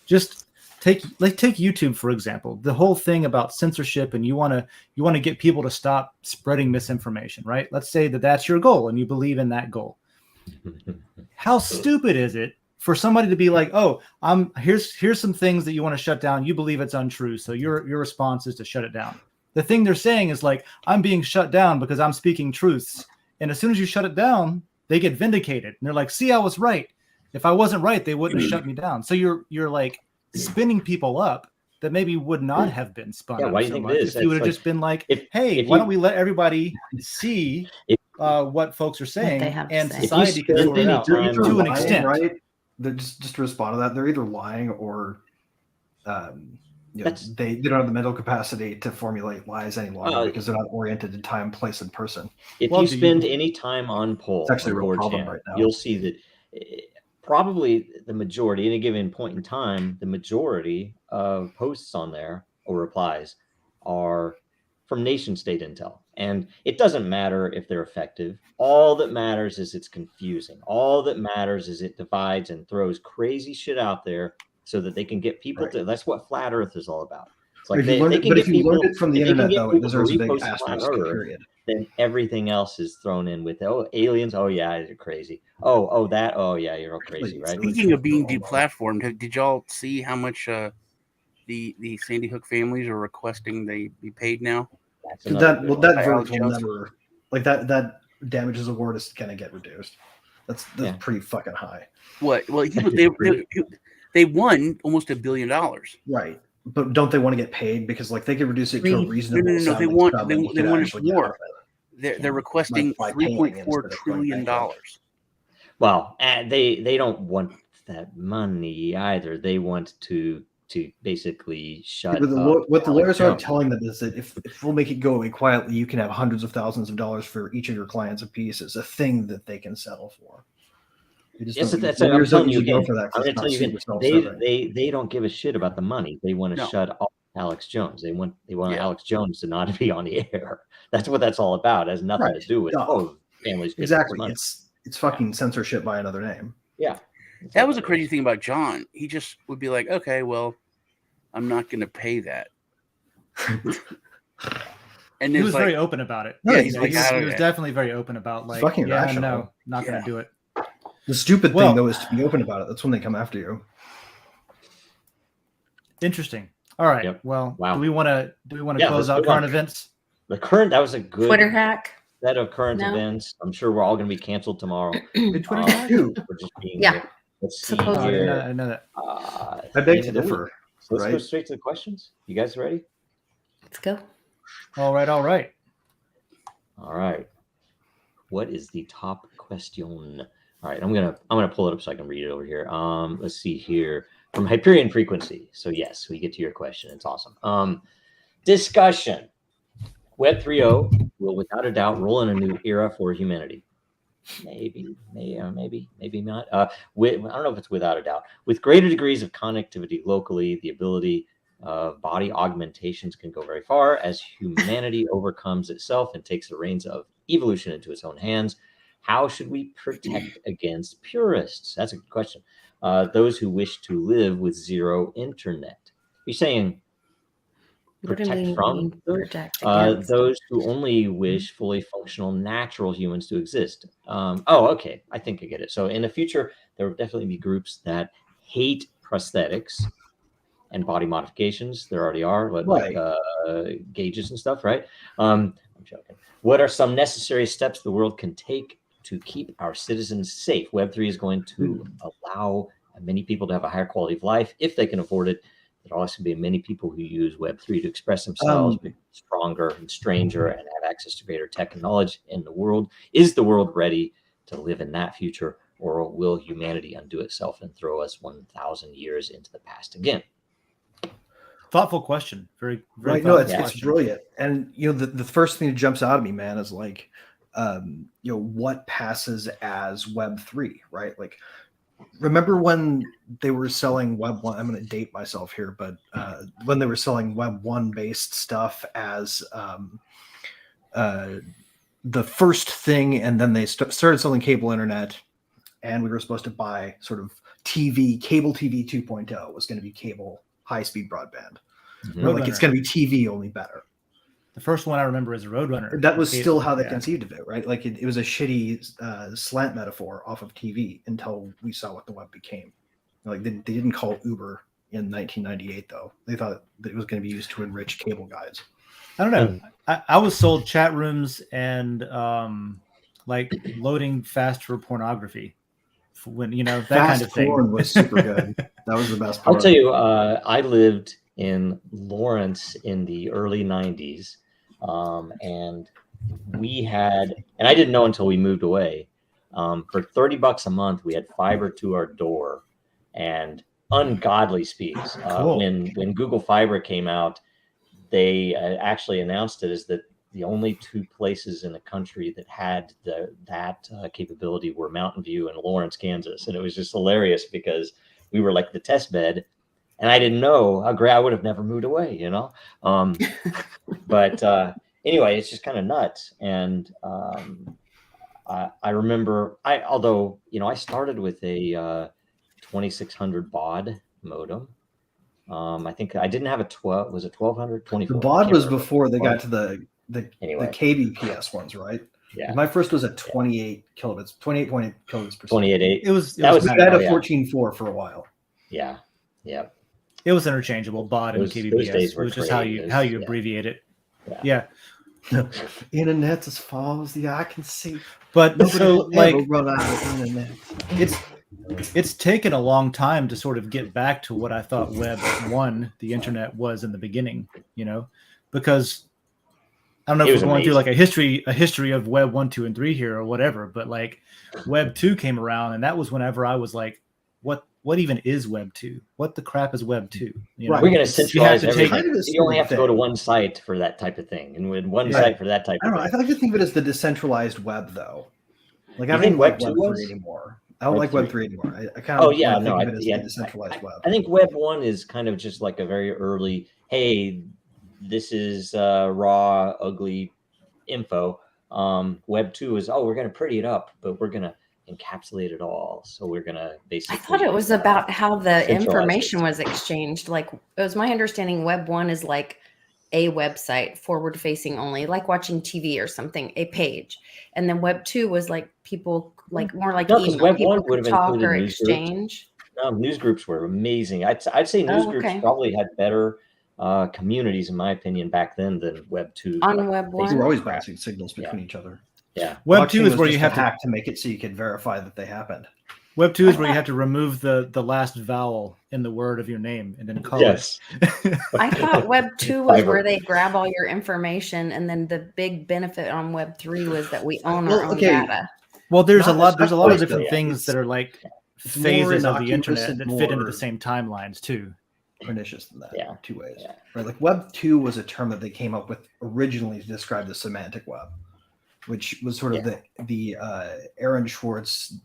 just take YouTube, for example. The whole thing about censorship, and you want to get people to stop spreading misinformation, right? Let's say that that's your goal and you believe in that goal. How stupid is it for somebody to be like, oh, here's some things that you want to shut down. You believe it's untrue, so your response is to shut it down. The thing they're saying is like, I'm being shut down because I'm speaking truths. And as soon as you shut it down, they get vindicated. And they're like, see, I was right. If I wasn't right, they wouldn't have shut me down. So you're like spinning people up that maybe would not have been spun up so much if you would have just been like, hey, why don't we let everybody see what folks are saying, and society can sort it out to an extent, right? Just to respond to that, they're either lying or they don't have the mental capacity to formulate lies any longer because they're not oriented in time, place, and person. If you spend any time on polls, it's actually a real problem right now. You'll see that probably the majority, at a given point in time, the majority of posts on there or replies are from nation state intel. And it doesn't matter if they're effective. All that matters is it's confusing. All that matters is it divides and throws crazy shit out there so that they can get people to. That's what flat Earth is all about. It's like if you learned it from the internet, though, it deserves a big asterisk. Period. Then everything else is thrown in with aliens. Oh yeah, you're crazy. Oh that. Oh yeah, you're all crazy, right? Speaking of being deplatformed, did y'all see how much the Sandy Hook families are requesting they be paid now? That verdict will never, like that damages award is going to get reduced. That's pretty fucking high. What? Well, they won almost $1 billion. Right. But don't they want to get paid? Because like they could reduce it to a reasonable. No. They want more. They're requesting $3.4 trillion. Well, they don't want that money either. They want to basically shut up. What the lawyers are telling them is that if we'll make it go away quietly, you can have hundreds of thousands of dollars for each of your clients apiece. It's a thing that they can settle for. I'm telling you again, they don't give a shit about the money. They want to shut off Alex Jones. They want Alex Jones to not be on the air. That's what that's all about. It has nothing to do with families. Exactly. It's fucking censorship by another name. Yeah. That was a crazy thing about John. He just would be like, okay, well, I'm not going to pay that. And he was very open about it. Yeah, he was definitely very open about like, fucking irrational. No, not going to do it. The stupid thing though is to be open about it. That's when they come after you. Interesting. All right. Yep. Well, do we want to close out current events? That was a good Twitter hack set of current events. I'm sure we're all going to be canceled tomorrow. Twitter hack? We're just being here. Let's see here. I know that. I beg to differ. So let's go straight to the questions. You guys ready? Let's go. All right. What is the top question? All right, I'm gonna pull it up so I can read it over here. Let's see here from Hyperion Frequency. So yes, we get to your question. It's awesome. Discussion: Web 3.0 will without a doubt roll in a new era for humanity. Maybe not. I don't know if it's without a doubt. With greater degrees of connectivity locally, the ability of body augmentations can go very far as humanity overcomes itself and takes the reins of evolution into its own hands. How should we protect against purists? That's a good question. Those who wish to live with zero internet. You're saying protect from those who only wish fully functional natural humans to exist. Okay, I think I get it. So in the future, there will definitely be groups that hate prosthetics and body modifications. There already are, like gauges and stuff, right? I'm joking. What are some necessary steps the world can take to keep our citizens safe? Web3 is going to allow many people to have a higher quality of life if they can afford it. There will also be many people who use Web3 to express themselves, become stronger and stranger, and have access to greater tech and knowledge in the world. Is the world ready to live in that future, or will humanity undo itself and throw us 1,000 years into the past again? Thoughtful question. Very right. No, it's brilliant. And the first thing that jumps out at me, man, is like, what passes as Web3, right? Like, remember when they were selling Web 1? I'm going to date myself here, but when they were selling Web 1 based stuff as the first thing, and then they started selling cable internet, and we were supposed to buy sort of cable TV 2.0 was going to be cable high-speed broadband. Like it's going to be TV, only better. The first one I remember is Roadrunner. That was still how they conceived of it, right? Like it was a shitty slant metaphor off of TV until we saw what the web became. Like they didn't call it Uber in 1998, though. They thought that it was going to be used to enrich cable guys. I don't know. I was sold chat rooms and like loading fast for pornography. When that fast kind of thing porn was super good. That was the best part. I'll tell you, I lived in Lawrence in the early 90s, and we had, and I didn't know until we moved away, for $30 a month we had fiber to our door and ungodly speeds. Cool. When Google Fiber came out, they actually announced it as the only two places in the country that had that capability were Mountain View and Lawrence, Kansas. And it was just hilarious because we were like the test bed, and I didn't know how great. I would have never moved away, But anyway, it's just kind of nuts. And I remember, although I started with a 2600 baud modem. I think I didn't have a 12. Was it 1200? 24. The baud was before they got to the kbps ones, right? Yeah. My first was at 28 kilobits, 28.8 kilobits per second. 28.8. It was we had a 14.4 for a while. Yeah. Yeah. It was interchangeable, baud and kbps. It was just how you abbreviate it. Yeah. Internet's as far as the eye can see. But so like run out of internet. It's taken a long time to sort of get back to what I thought Web 1, the internet, was in the beginning, because I don't know if we're going through like a history of Web 1, 2, and 3 here or whatever, but like Web 2 came around, and that was whenever I was like, what even is Web 2? What the crap is Web 2? We're going to centralize everything. You only have to go to one site for that type of thing, and with one site for that type of thing. I like to think of it as the decentralized web, though. Like I don't like Web 3 anymore. I don't like Web 3 anymore. I kind of think of it as the decentralized web. I think Web 1 is kind of just like a very early, hey, this is raw, ugly info. Web 2 is, we're going to pretty it up, but we're going to encapsulate it all. So we're going to basically... I thought it was about how the information was exchanged. Like, it was my understanding Web 1 is like a website, forward facing only, like watching TV or something, a page. And then Web 2 was like people, like more like email. Web people 1 would have talk included or news exchange. Groups. News groups were amazing. I'd say news groups probably had better communities, in my opinion, back then than Web 2. On Web 1, they were always bouncing signals between each other. Yeah. Web 2 is where you have to hack to make it so you could verify that they happened. Web 2 is where you have to remove the last vowel in the word of your name and then call it. I thought Web 2 was where they grab all your information, and then the big benefit on Web 3 was that we own our own data. Well, there's a lot of different things that are like phases of the internet that fit into the same timelines too. Pernicious than that, two ways. Yeah. Right, like Web 2 was a term that they came up with originally to describe the semantic web, which was sort of the Aaron Schwartz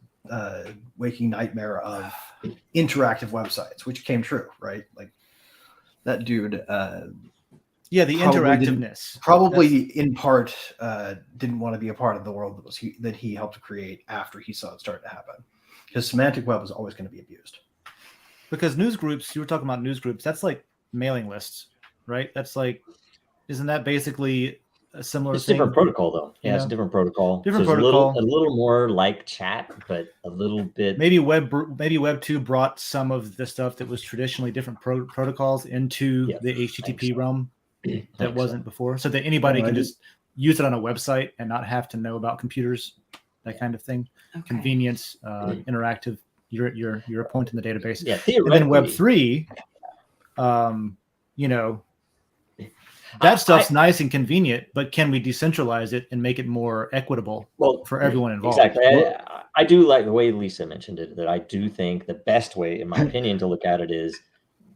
waking nightmare of interactive websites, which came true, right? Like that dude Yeah, the interactiveness. Probably in part didn't want to be a part of the world that he helped create after he saw it start to happen. Because semantic web was always going to be abused. Because news groups, you were talking about news groups, that's like mailing lists, right? That's like, isn't that basically a similar it's thing? Different protocol, though. Yeah, it's a different protocol. Different protocol. A little more like chat, but a little bit. Maybe Web 2 brought some of the stuff that was traditionally different protocols into the HTTP realm that wasn't before, so that anybody can just use it on a website and not have to know about computers, that kind of thing. Okay. Convenience, interactive. You're a point in the database. Yeah, and then Web 3, that stuff's nice and convenient, but can we decentralize it and make it more equitable for everyone involved? Exactly. I do like the way Lisa mentioned it, that I do think the best way, in my opinion, to look at it is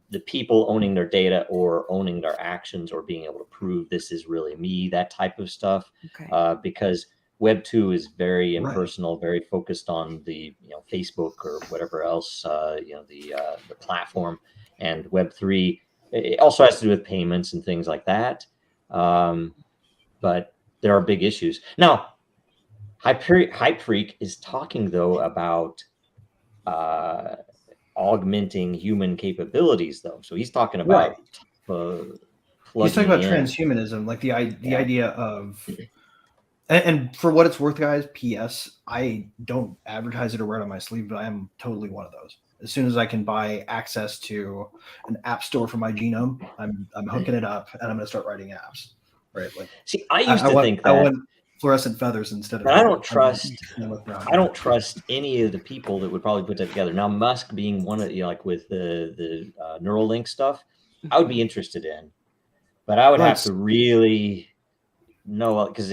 the people owning their data or owning their actions or being able to prove this is really me, that type of stuff. Okay. Because Web 2 is very impersonal, very focused on the Facebook or whatever else, the platform, and Web 3. It also has to do with payments and things like that. But there are big issues. Now, Hype Freak is talking, though, about augmenting human capabilities, though. So he's talking about he's talking about transhumanism, like the idea of, and for what it's worth, guys, P.S. I don't advertise it or wear it on my sleeve, but I am totally one of those. As soon as I can buy access to an app store for my genome, I'm hooking it up and I'm going to start writing apps. Right? Like, see, I used to think that I want fluorescent feathers instead of. I don't trust any of the people that would probably put that together. Now, Musk being one of like with the Neuralink stuff, I would be interested in, but I would have to really know, because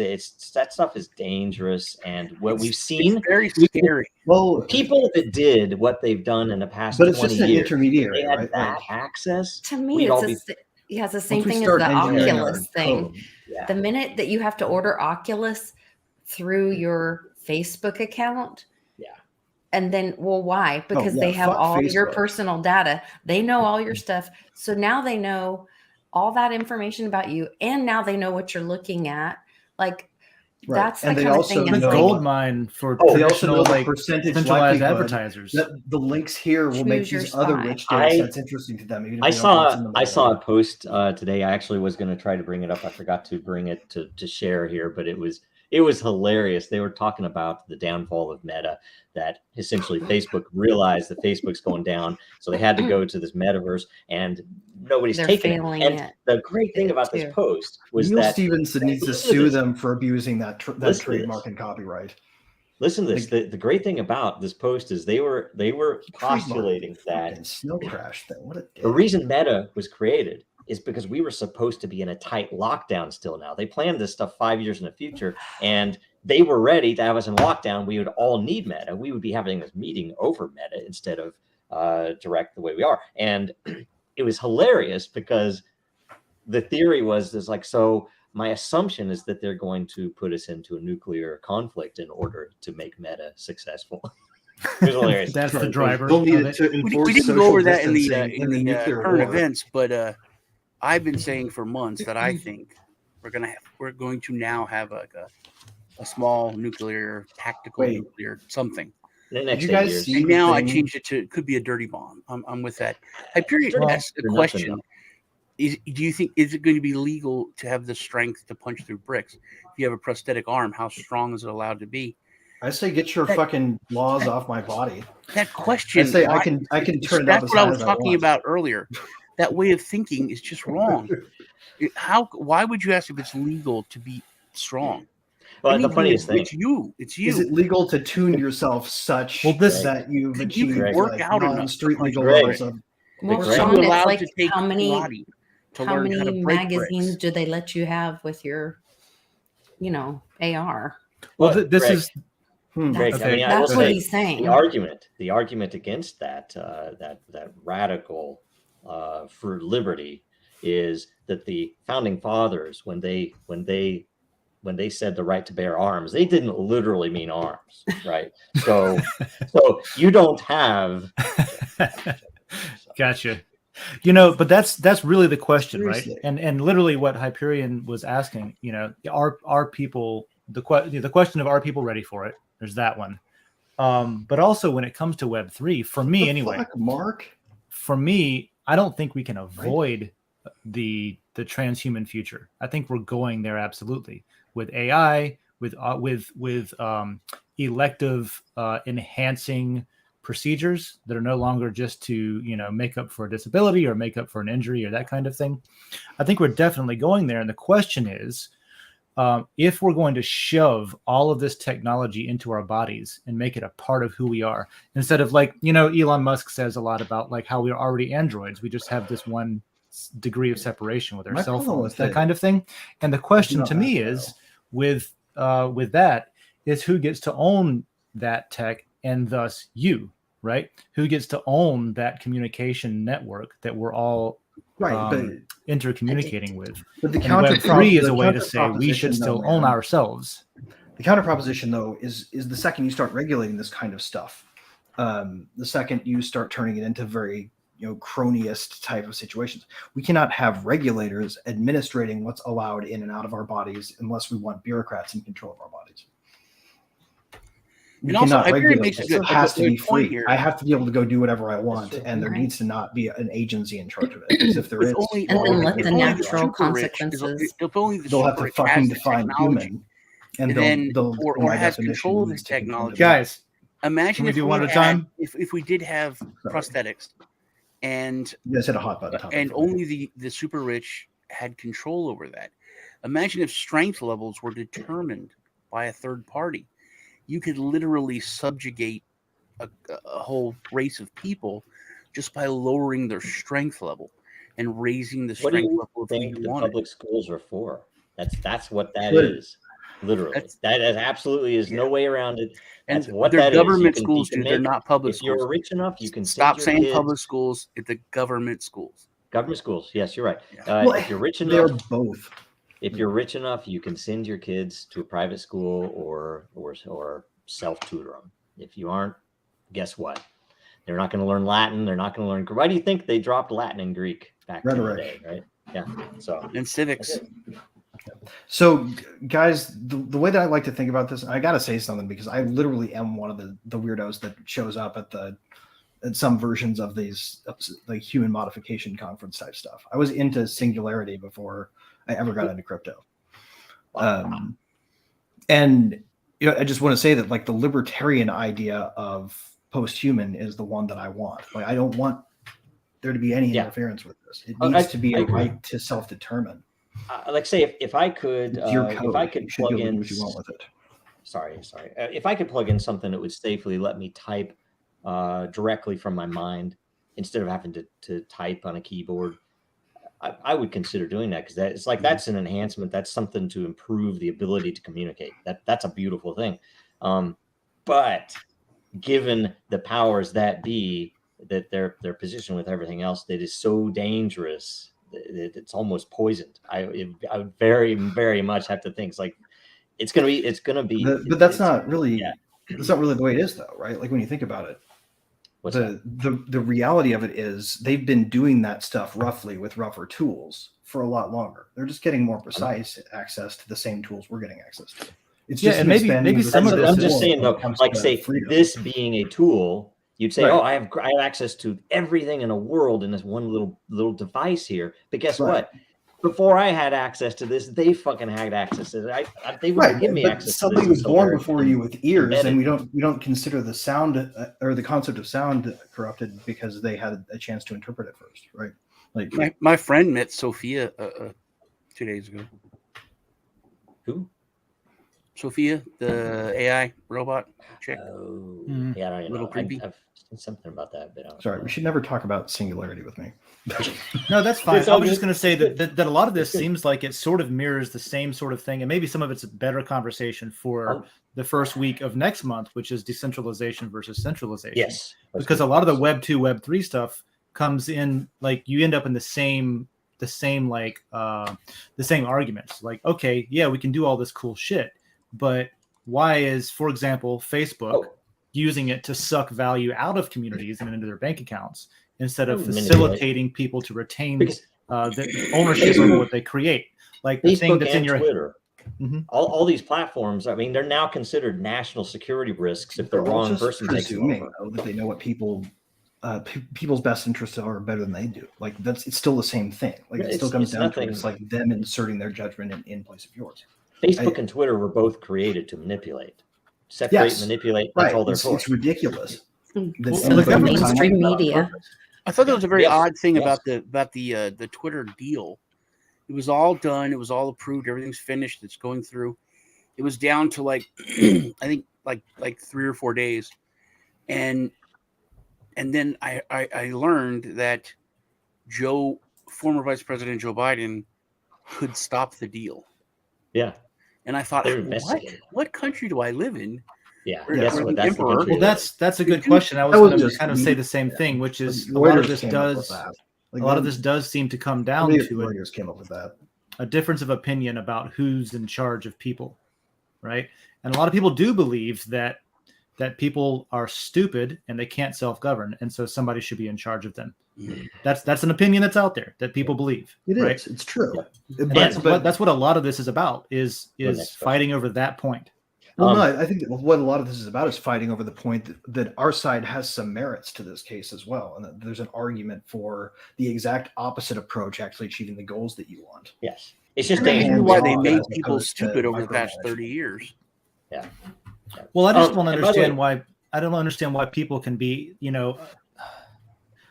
that stuff is dangerous, and what we've seen, very scary. Well, people that did what they've done in the past 20 years, just an intermediary, they had that access. To me, it's the same thing as the Oculus thing. Yeah. The minute that you have to order Oculus through your Facebook account, and then, why? Because they have all Facebook. Your personal data. They know all your stuff. So now they know all that information about you, and now they know what you're looking at. Like, that's the kind of thing. The gold mine for traditional, like, centralized advertisers. The links here will make these other rich data sets interesting to them. Even if I saw a post today. I actually was going to try to bring it up. I forgot to bring it to share here, but it was hilarious. They were talking about the downfall of Meta, that essentially Facebook realized that Facebook's going down, so they had to go to this metaverse, and nobody's taking it. And the great thing about this post was Neil Stephenson needs to sue them for abusing that trademark and copyright. Listen to this. The great thing about this post is they were postulating that snow crash thing. What a the reason Meta was created is because we were supposed to be in a tight lockdown still now. They planned this stuff 5 years in the future, and they were ready to have us in lockdown. We would all need Meta. We would be having this meeting over Meta instead of direct the way we are. And it was hilarious because the theory was so my assumption is that they're going to put us into a nuclear conflict in order to make Meta successful. It was hilarious. That's the driver. We didn't go over that in the current events, but I've been saying for months that I think we're going to now have a small nuclear, tactical nuclear something. The next you guys see? And now I changed it to it could be a dirty bomb. I'm with that. I ask the question: do you think is it going to be legal to have the strength to punch through bricks? If you have a prosthetic arm, how strong is it allowed to be? I say get your fucking laws off my body. That question. I say I can turn it up. That's what I was talking about earlier. That way of thinking is just wrong. Why would you ask if it's legal to be strong? Well, the funniest thing. It's you. Is it legal to tune yourself such that you've achieved work out non-street legal levels of? Well, Sean, it's like how many magazines do they let you have with your, AR? Well, this is. That's what he's saying. The argument against that radical for liberty is that the founding fathers, when they said the right to bear arms, they didn't literally mean arms, right? So you don't have. Gotcha. But that's really the question, Seriously. right? And literally what Hyperion was asking, are people the question of are people ready for it? There's that one. But also when it comes to Web3, for me anyway, Mark. For me, I don't think we can avoid the transhuman future. I think we're going there absolutely with AI, with elective enhancing procedures that are no longer just to make up for a disability or make up for an injury or that kind of thing. I think we're definitely going there, and the question is, if we're going to shove all of this technology into our bodies and make it a part of who we are, instead of Elon Musk says a lot about how we're already androids, we just have this one degree of separation with our cell phones, that kind of thing. And the question to me is, with that, is who gets to own that tech, and thus you, right? Who gets to own that communication network that we're all intercommunicating with? But the Web3 is a way to say we should still own ourselves. The counter proposition, though, is the second you start regulating this kind of stuff, the second you start turning it into very cronyist type of situations, we cannot have regulators administrating what's allowed in and out of our bodies unless we want bureaucrats in control of our bodies. We cannot regulate it. It has to be free. Here. I have to be able to go do whatever I want, and there needs to not be an agency in charge of it. Because if there is, and then let the natural consequences. They'll have to fucking define human, and they'll or have control of this technology. Guys, imagine if we one at a time. If we did have prosthetics, and you guys hit a hot button, and only the super rich had control over that. Imagine if strength levels were determined by a third party. You could literally subjugate a whole race of people just by lowering their strength level and raising the strength level of who you want. Public schools are for. That's what that is. Literally, that absolutely is no way around it. That's what that is. Government schools, dude. They're not public schools. If you're rich enough, you can stop saying public schools. It's the government schools. Government schools. Yes, you're right. Well, if you're rich enough, they're both. If you're rich enough, you can send your kids to a private school or self-tutor them. If you aren't, guess what? They're not going to learn Latin. They're not going to learn. Why do you think they dropped Latin and Greek back in the day? Right? Yeah. So and civics. So, guys, the way that I like to think about this, I got to say something because I literally am one of the weirdos that shows up at some versions of these like human modification conference type stuff. I was into Singularity before I ever got into crypto. And I just want to say that the libertarian idea of post-human is the one that I want. I don't want there to be any interference with this. It needs to be a right to self-determine. Say if I could, if I could plug in what you want with it. Sorry. If I could plug in something that would safely let me type directly from my mind instead of having to type on a keyboard, I would consider doing that, because that's an enhancement. That's something to improve the ability to communicate. That's a beautiful thing. But given the powers that be, that their position with everything else, that is so dangerous that it's almost poisoned. I would very, very much have to think it's gonna be. But that's not really the way it is, though, right? When you think about it. The reality of it is they've been doing that stuff roughly with rougher tools for a lot longer. They're just getting more precise access to the same tools we're getting access to. It's just and maybe some of this. I'm just saying though, say this being a tool, you'd say, I have access to everything in a world in this one little device here. But guess what? Before I had access to this, they fucking had access to it. They wouldn't give me access. Something was born before you with ears, and we don't consider the sound or the concept of sound corrupted because they had a chance to interpret it first, right? My friend met Sophia 2 days ago. Who? Sophia, the AI robot chick. Oh, yeah, I don't know. Little creepy. I've seen something about that, but sorry, we should never talk about Singularity with me. No, that's fine. I was just going to say that a lot of this seems like it sort of mirrors the same sort of thing, and maybe some of it's a better conversation for the first week of next month, which is decentralization versus centralization. Yes, because a lot of the Web 2, Web 3 stuff comes in you end up in the same arguments. Okay, yeah, we can do all this cool shit, but why is, for example, Facebook using it to suck value out of communities and into their bank accounts instead of facilitating people to retain the ownership of what they create. Like the thing that's in your Twitter. All these platforms, I mean, they're now considered national security risks if the wrong person takes them over. That they know what people's best interests are better than they do. Like it's still the same thing. Like it still comes down to it's like them inserting their judgment in place of yours. Facebook and Twitter were both created to manipulate, separate, manipulate. That's all they're for. It's ridiculous. The mainstream media. I thought that was a very odd thing about the Twitter deal. It was all done. It was all approved. Everything's finished. It's going through. It was down to like I think like 3 or 4 days, and then I learned that former Vice President Joe Biden could stop the deal. Yeah, and I thought, what country do I live in? Yeah, well, that's a good question. I was going to kind of say the same thing, which is a lot of this does seem to come down to came up with that. A difference of opinion about who's in charge of people, right? And a lot of people do believe that people are stupid and they can't self-govern, and so somebody should be in charge of them. That's an opinion that's out there that people believe. It's true. But that's what a lot of this is about is fighting over that point. Well, no, I think what a lot of this is about is fighting over the point that our side has some merits to this case as well, and that there's an argument for the exact opposite approach actually achieving the goals that you want. Yes, it's just why they made people stupid over the past 30 years. Yeah. Well, I just don't understand why. I don't understand why people can be,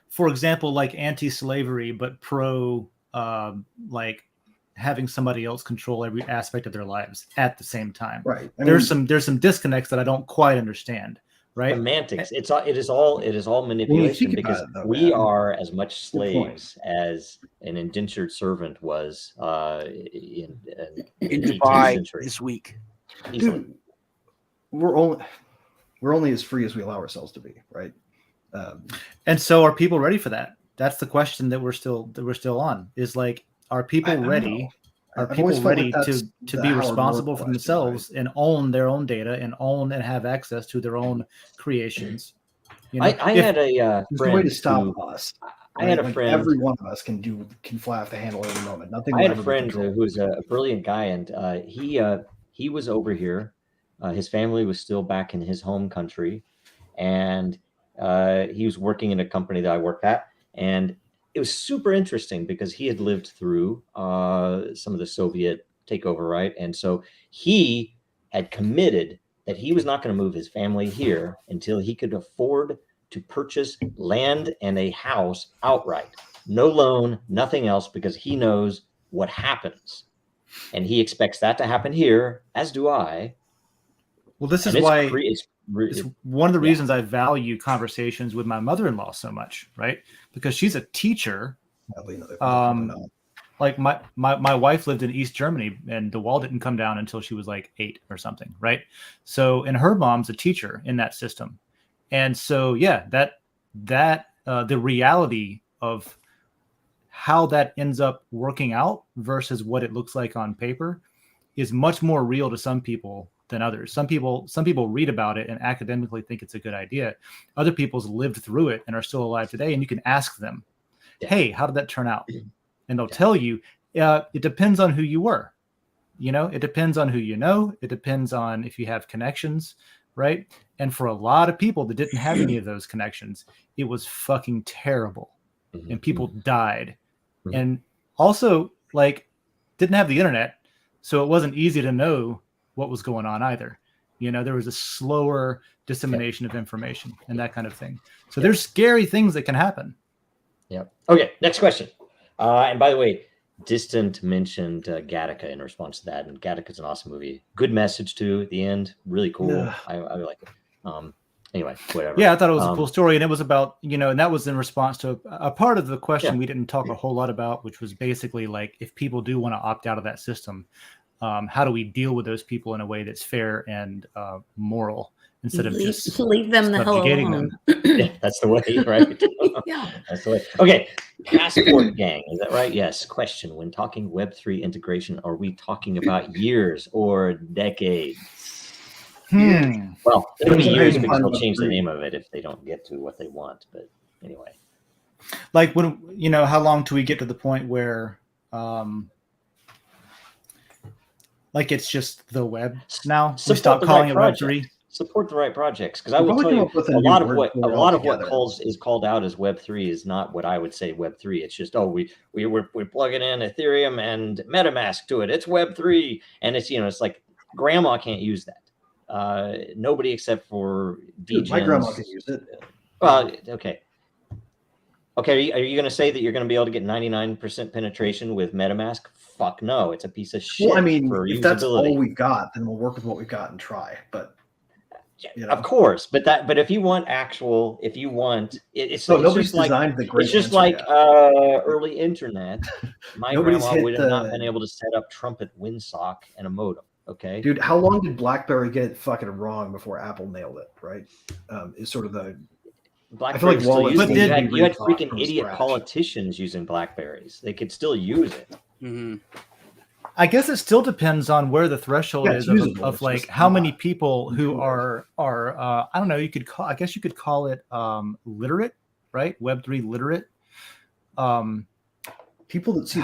for example, like anti-slavery, but pro, like having somebody else control every aspect of their lives at the same time. Right. There's some disconnects that I don't quite understand. Right. Semantics. It is all manipulation because we are as much slaves as an indentured servant was in Dubai this week. Dude, we're only as free as we allow ourselves to be, right? And so, are people ready for that? That's the question that we're still on. Is like, are people ready? Are people ready to be responsible for themselves and own their own data and own and have access to their own creations? I had a friend way to stop us. I had a friend. Every one of us can fly off the handle at any moment. I had a friend who was a brilliant guy, and he was over here. His family was still back in his home country, and he was working in a company that I worked at, and it was super interesting because he had lived through some of the Soviet takeover, right? And so he had committed that he was not going to move his family here until he could afford to purchase land and a house outright. No loan, nothing else, because he knows what happens. And he expects that to happen here, as do I. Well, this is why it's one of the reasons I value conversations with my mother-in-law so much, right? Because she's a teacher. Like my wife lived in East Germany, and the wall didn't come down until she was like 8 or something, right? So, and her mom's a teacher in that system, and so that the reality of how that ends up working out versus what it looks like on paper is much more real to some people than others. Some people read about it and academically think it's a good idea. Other people's lived through it and are still alive today. And you can ask them, hey, how did that turn out? And they'll tell you, it depends on who you were. It depends on who you know. It depends on if you have connections, right? And for a lot of people that didn't have any of those connections, it was fucking terrible. And people died. And also, like, didn't have the internet. So it wasn't easy to know what was going on either. There was a slower dissemination of information and that kind of thing. So there's scary things that can happen. Yep. Okay. Next question. And by the way, Distant mentioned Gattaca in response to that, and Gattaca's an awesome movie. Good message too at the end. Really cool. Yeah. I like it. Anyway, whatever. Yeah, I thought it was a cool story, and it was about and that was in response to a part of the question we didn't talk a whole lot about, which was basically like, if people do want to opt out of that system, how do we deal with those people in a way that's fair and moral instead of just leave them the hell alone? Yeah, that's the way, right? Yeah, that's the way. Okay, Passport Gang, is that right? Yes. Question: when talking Web3 integration, are we talking about years or decades? Well, it'll be years because they'll change the name of it if they don't get to what they want. But anyway, like when how long till we get to the point where like it's just the web now? We stop calling it Web3. Support the right projects, because I will tell you a lot of what is called out as Web3 is not what I would say Web3. It's just we're plugging in Ethereum and MetaMask to it. It's Web3, and it's it's like grandma can't use that. Nobody except for DJs. My grandma can use it. Well, okay. Okay, are you going to say that you're going to be able to get 99% penetration with MetaMask? Fuck no, it's a piece of shit. Well, I mean, for if that's all we've got, then we'll work with what we've got and try. But of course, but if you want it's nobody's just like designed the great. It's just like early internet. My grandma would have not been able to set up trumpet windsock and a modem. Okay, dude, how long did BlackBerry get it fucking wrong before Apple nailed it? Right, is sort of the. BlackBerry you had freaking idiot politicians using Blackberries. They could still use it. Mm-hmm. I guess it still depends on where the threshold is of like how many people who are I don't know. You could call it literate, right? Web3 literate. People that see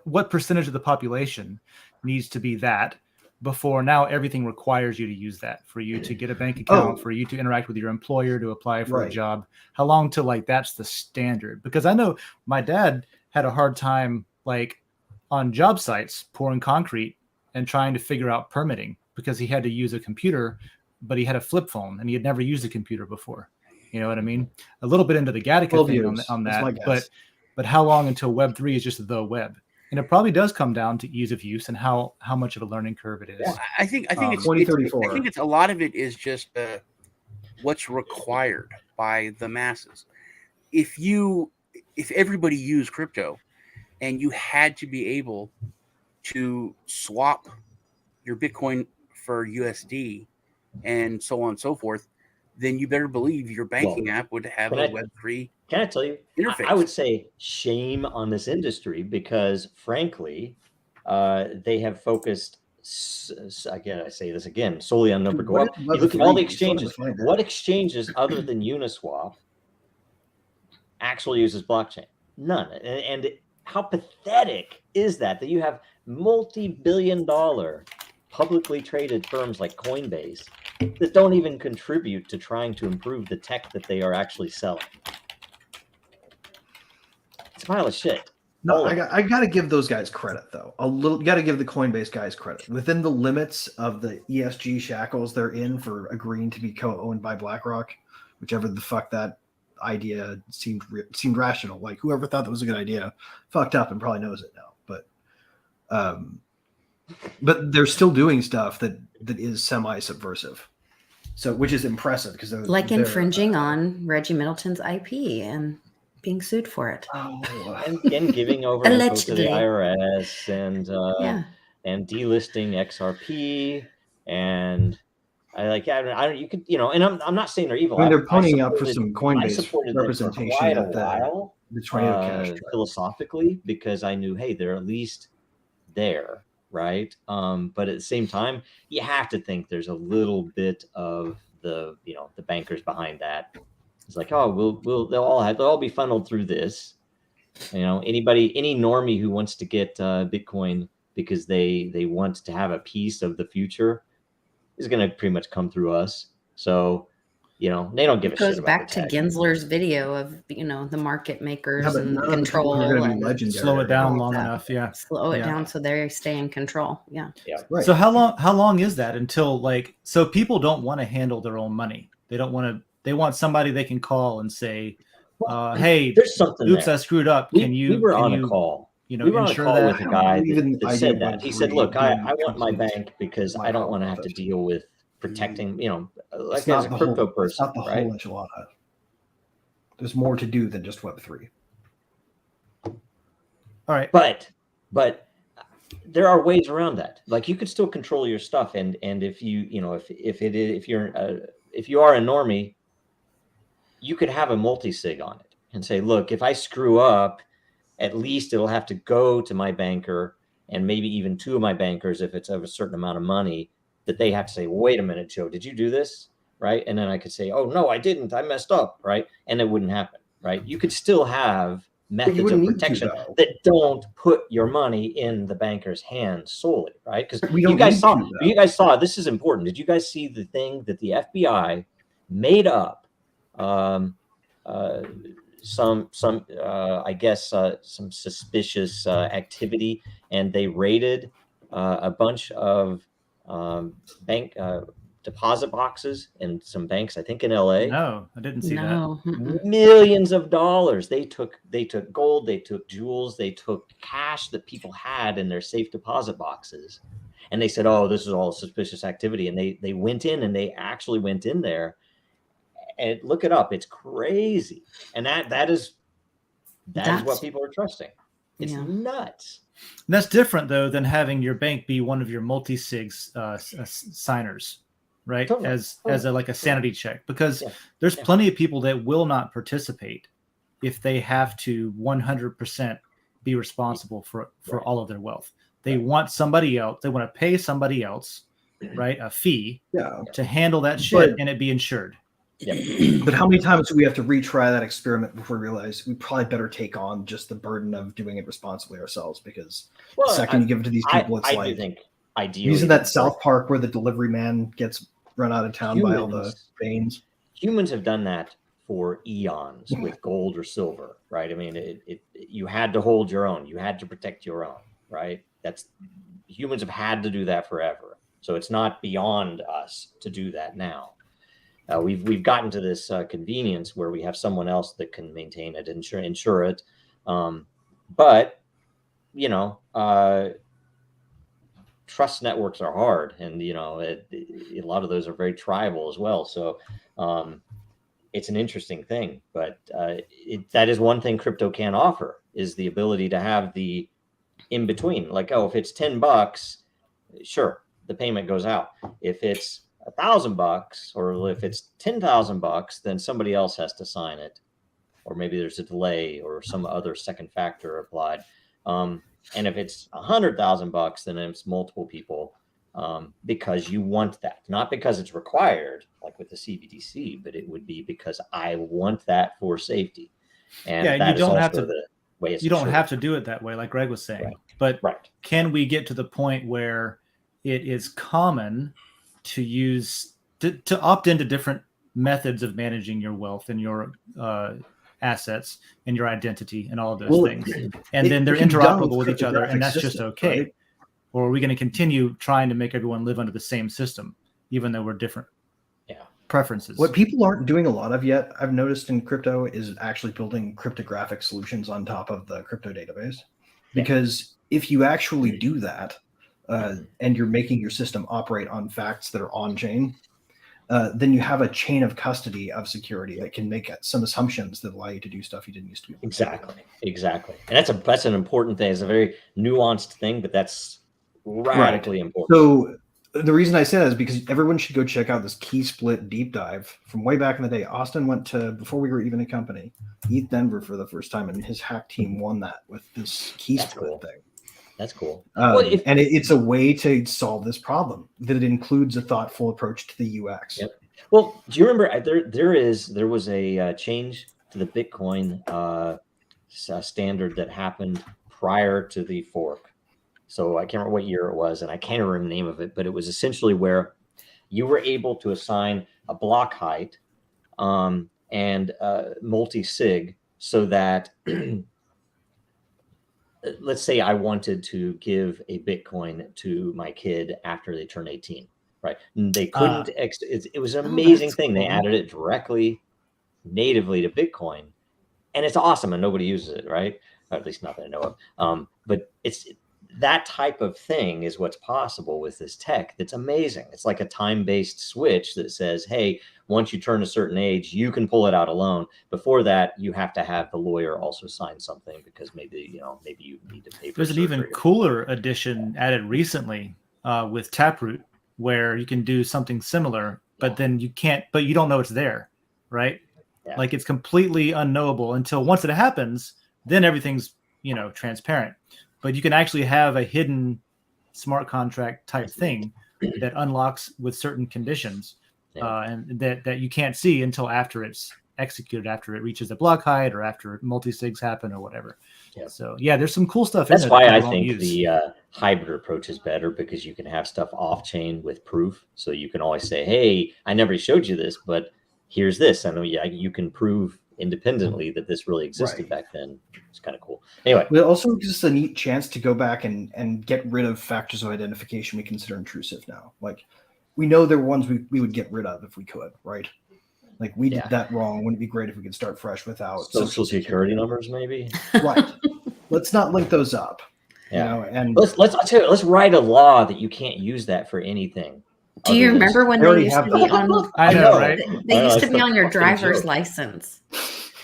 what percentage of the population needs to be that before now everything requires you to use that for you to get a bank account, for you to interact with your employer, to apply for a job. How long till like that's the standard? Because I know my dad had a hard time like on job sites pouring concrete and trying to figure out permitting because he had to use a computer, but he had a flip phone and he had never used a computer before. You know what I mean? A little bit into the Gattaca thing on that, but how long until Web3 is just the web? And it probably does come down to ease of use and how much of a learning curve it is. Well, I think it's 2034. I think it's a lot of it is just what's required by the masses. If everybody used crypto, and you had to be able to swap your Bitcoin for USD and so on and so forth, then you better believe your banking app would have a Web3 Can I tell you, interface. I would say shame on this industry because, frankly, they have focused, again, I say this again, solely on number go up. You look at all the exchanges. What exchanges other than Uniswap actually uses blockchain? None. And how pathetic is that you have multi-billion-dollar publicly traded firms like Coinbase that don't even contribute to trying to improve the tech that they are actually selling? It's a pile of shit. No, I got to give those guys credit, though. You got to give the Coinbase guys credit. Within the limits of the ESG shackles they're in for agreeing to be co-owned by BlackRock, whichever the fuck that idea seemed rational. Like whoever thought that was a good idea fucked up and probably knows it now. But they're still doing stuff that is semi-subversive. So which is impressive because they're infringing on Reggie Middleton's IP and being sued for it. And giving over info to the IRS and delisting XRP and you could, and I'm not saying they're evil. I mean, they're ponying up for some Coinbase representation at the Tornado Cash philosophically, because I knew, hey, they're at least there, right? But at the same time, you have to think there's a little bit of the bankers behind that. It's like, oh, they'll all be funneled through this. Any normie who wants to get Bitcoin because they want to have a piece of the future is going to pretty much come through us. So, they don't give a shit about it. Goes back to Gensler's video of, the market makers and control and slow it down long enough. Yeah. Slow it down so they stay in control. Yeah. Right. So how long is that until so people don't want to handle their own money. They want somebody they can call and say, hey, there's something oops, there. I screwed up. We were on a call. We were on a call with a guy that said that. He said, look, I want my bank because I don't want to have to deal with protecting, like as a crypto person. It's not the whole enchilada. There's more to do than just Web3. All right. But there are ways around that. Like you could still control your stuff. And if if you are a normie, you could have a multi-sig on it and say, look, if I screw up, at least it'll have to go to my banker and maybe even two of my bankers if it's of a certain amount of money that they have to say, wait a minute, Joe, did you do this? Right. And then I could say, oh, no, I didn't. I messed up. Right. And it wouldn't happen. Right. You could still have methods of protection that don't put your money in the banker's hands solely. Right. Because you guys saw, this is important. Did you guys see the thing that the FBI made up? Some suspicious activity, and they raided a bunch of bank deposit boxes in some banks, I think in LA. No, I didn't see that. Millions of dollars. They took gold, they took jewels, they took cash that people had in their safe deposit boxes, and they said, oh, this is all suspicious activity. And they went in, and they actually went in there. And look it up. It's crazy. And that is what people are trusting. It's nuts. And that's different, though, than having your bank be one of your multi-sig signers, right? Totally. As a sanity check, because there's plenty of people that will not participate if they have to 100% be responsible for all of their wealth. They want somebody else. They want to pay somebody else, right, a fee to handle that shit and it be insured. Yeah. But how many times do we have to retry that experiment before we realize we probably better take on just the burden of doing it responsibly ourselves? Because the second you give it to these people, it's using that South Park where the delivery man gets run out of town by all the veins. Humans have done that for eons with gold or silver, right? I mean, you had to hold your own. You had to protect your own, right? Humans have had to do that forever. So it's not beyond us to do that now. We've gotten to this convenience where we have someone else that can maintain it, insure it. But, trust networks are hard. And, a lot of those are very tribal as well. So it's an interesting thing. But that is one thing crypto can offer, is the ability to have the in between. Like, if it's $10, sure, the payment goes out. If it's $1,000 or if it's $10,000, then somebody else has to sign it, or maybe there's a delay or some other second factor applied. And if it's $100,000, then it's multiple people, because you want that, not because it's required, like with the CBDC, but it would be because I want that for safety. And that you don't is have also to. The way it's you don't have to do it that way, like Greg was saying. But can we get to the point where it is common to use to opt into different methods of managing your wealth and your assets and your identity and all of those things, and then they're interoperable with each other, and that's just okay? Right? Or are we going to continue trying to make everyone live under the same system, even though we're different preferences? What people aren't doing a lot of yet, I've noticed in crypto, is actually building cryptographic solutions on top of the crypto database. Because if you actually do that, and you're making your system operate on facts that are on chain, then you have a chain of custody of security that can make some assumptions that allow you to do stuff you didn't used to be able to do. Exactly. And that's an important thing. It's a very nuanced thing, but that's radically important. So the reason I say that is because everyone should go check out this key split deep dive from way back in the day. Austin went to, before we were even a company, ETH Denver for the first time, and his hack team won that with this key split thing. That's cool. And it's a way to solve this problem, that it includes a thoughtful approach to the UX. Yep. Well, do you remember there was a change to the Bitcoin standard that happened prior to the fork? So I can't remember what year it was, and I can't remember the name of it, but it was essentially where you were able to assign a block height and multi-sig, so that let's say I wanted to give a Bitcoin to my kid after they turn 18, right? And they couldn't. It was an amazing thing. Cool. They added it directly, natively to Bitcoin, and it's awesome, and nobody uses it, right? Or at least not that I know of. But it's that type of thing is what's possible with this tech. That's amazing. It's like a time-based switch that says, hey, once you turn a certain age, you can pull it out alone. Before that, you have to have the lawyer also sign something, because maybe you need to pay for There's an even cooler addition added recently with Taproot, where you can do something similar, but then you can't, but you don't know it's there, right? Yeah. Like, it's completely unknowable until once it happens, then everything's, transparent. But you can actually have a hidden smart contract type thing that unlocks with certain conditions, and that you can't see until after it's executed, after it reaches a block height or after multi-sigs happen or whatever. So there's some cool stuff. That's in why there I that think use. the hybrid approach is better, because you can have stuff off chain with proof. So you can always say, hey, I never showed you this, but here's this. I know you can prove independently that this really existed back then. It's kind of cool. Anyway. But also just a neat chance to go back and get rid of factors of identification we consider intrusive now. Like, we know there are ones we would get rid of if we could, right? Like, we did that wrong. Wouldn't it be great if we could start fresh without social security numbers, maybe? Right. Let's not link those up. Yeah. You know, and let's write a law that you can't use that for anything. Do you remember when they used to be on? I know, right? They used to be on your driver's license.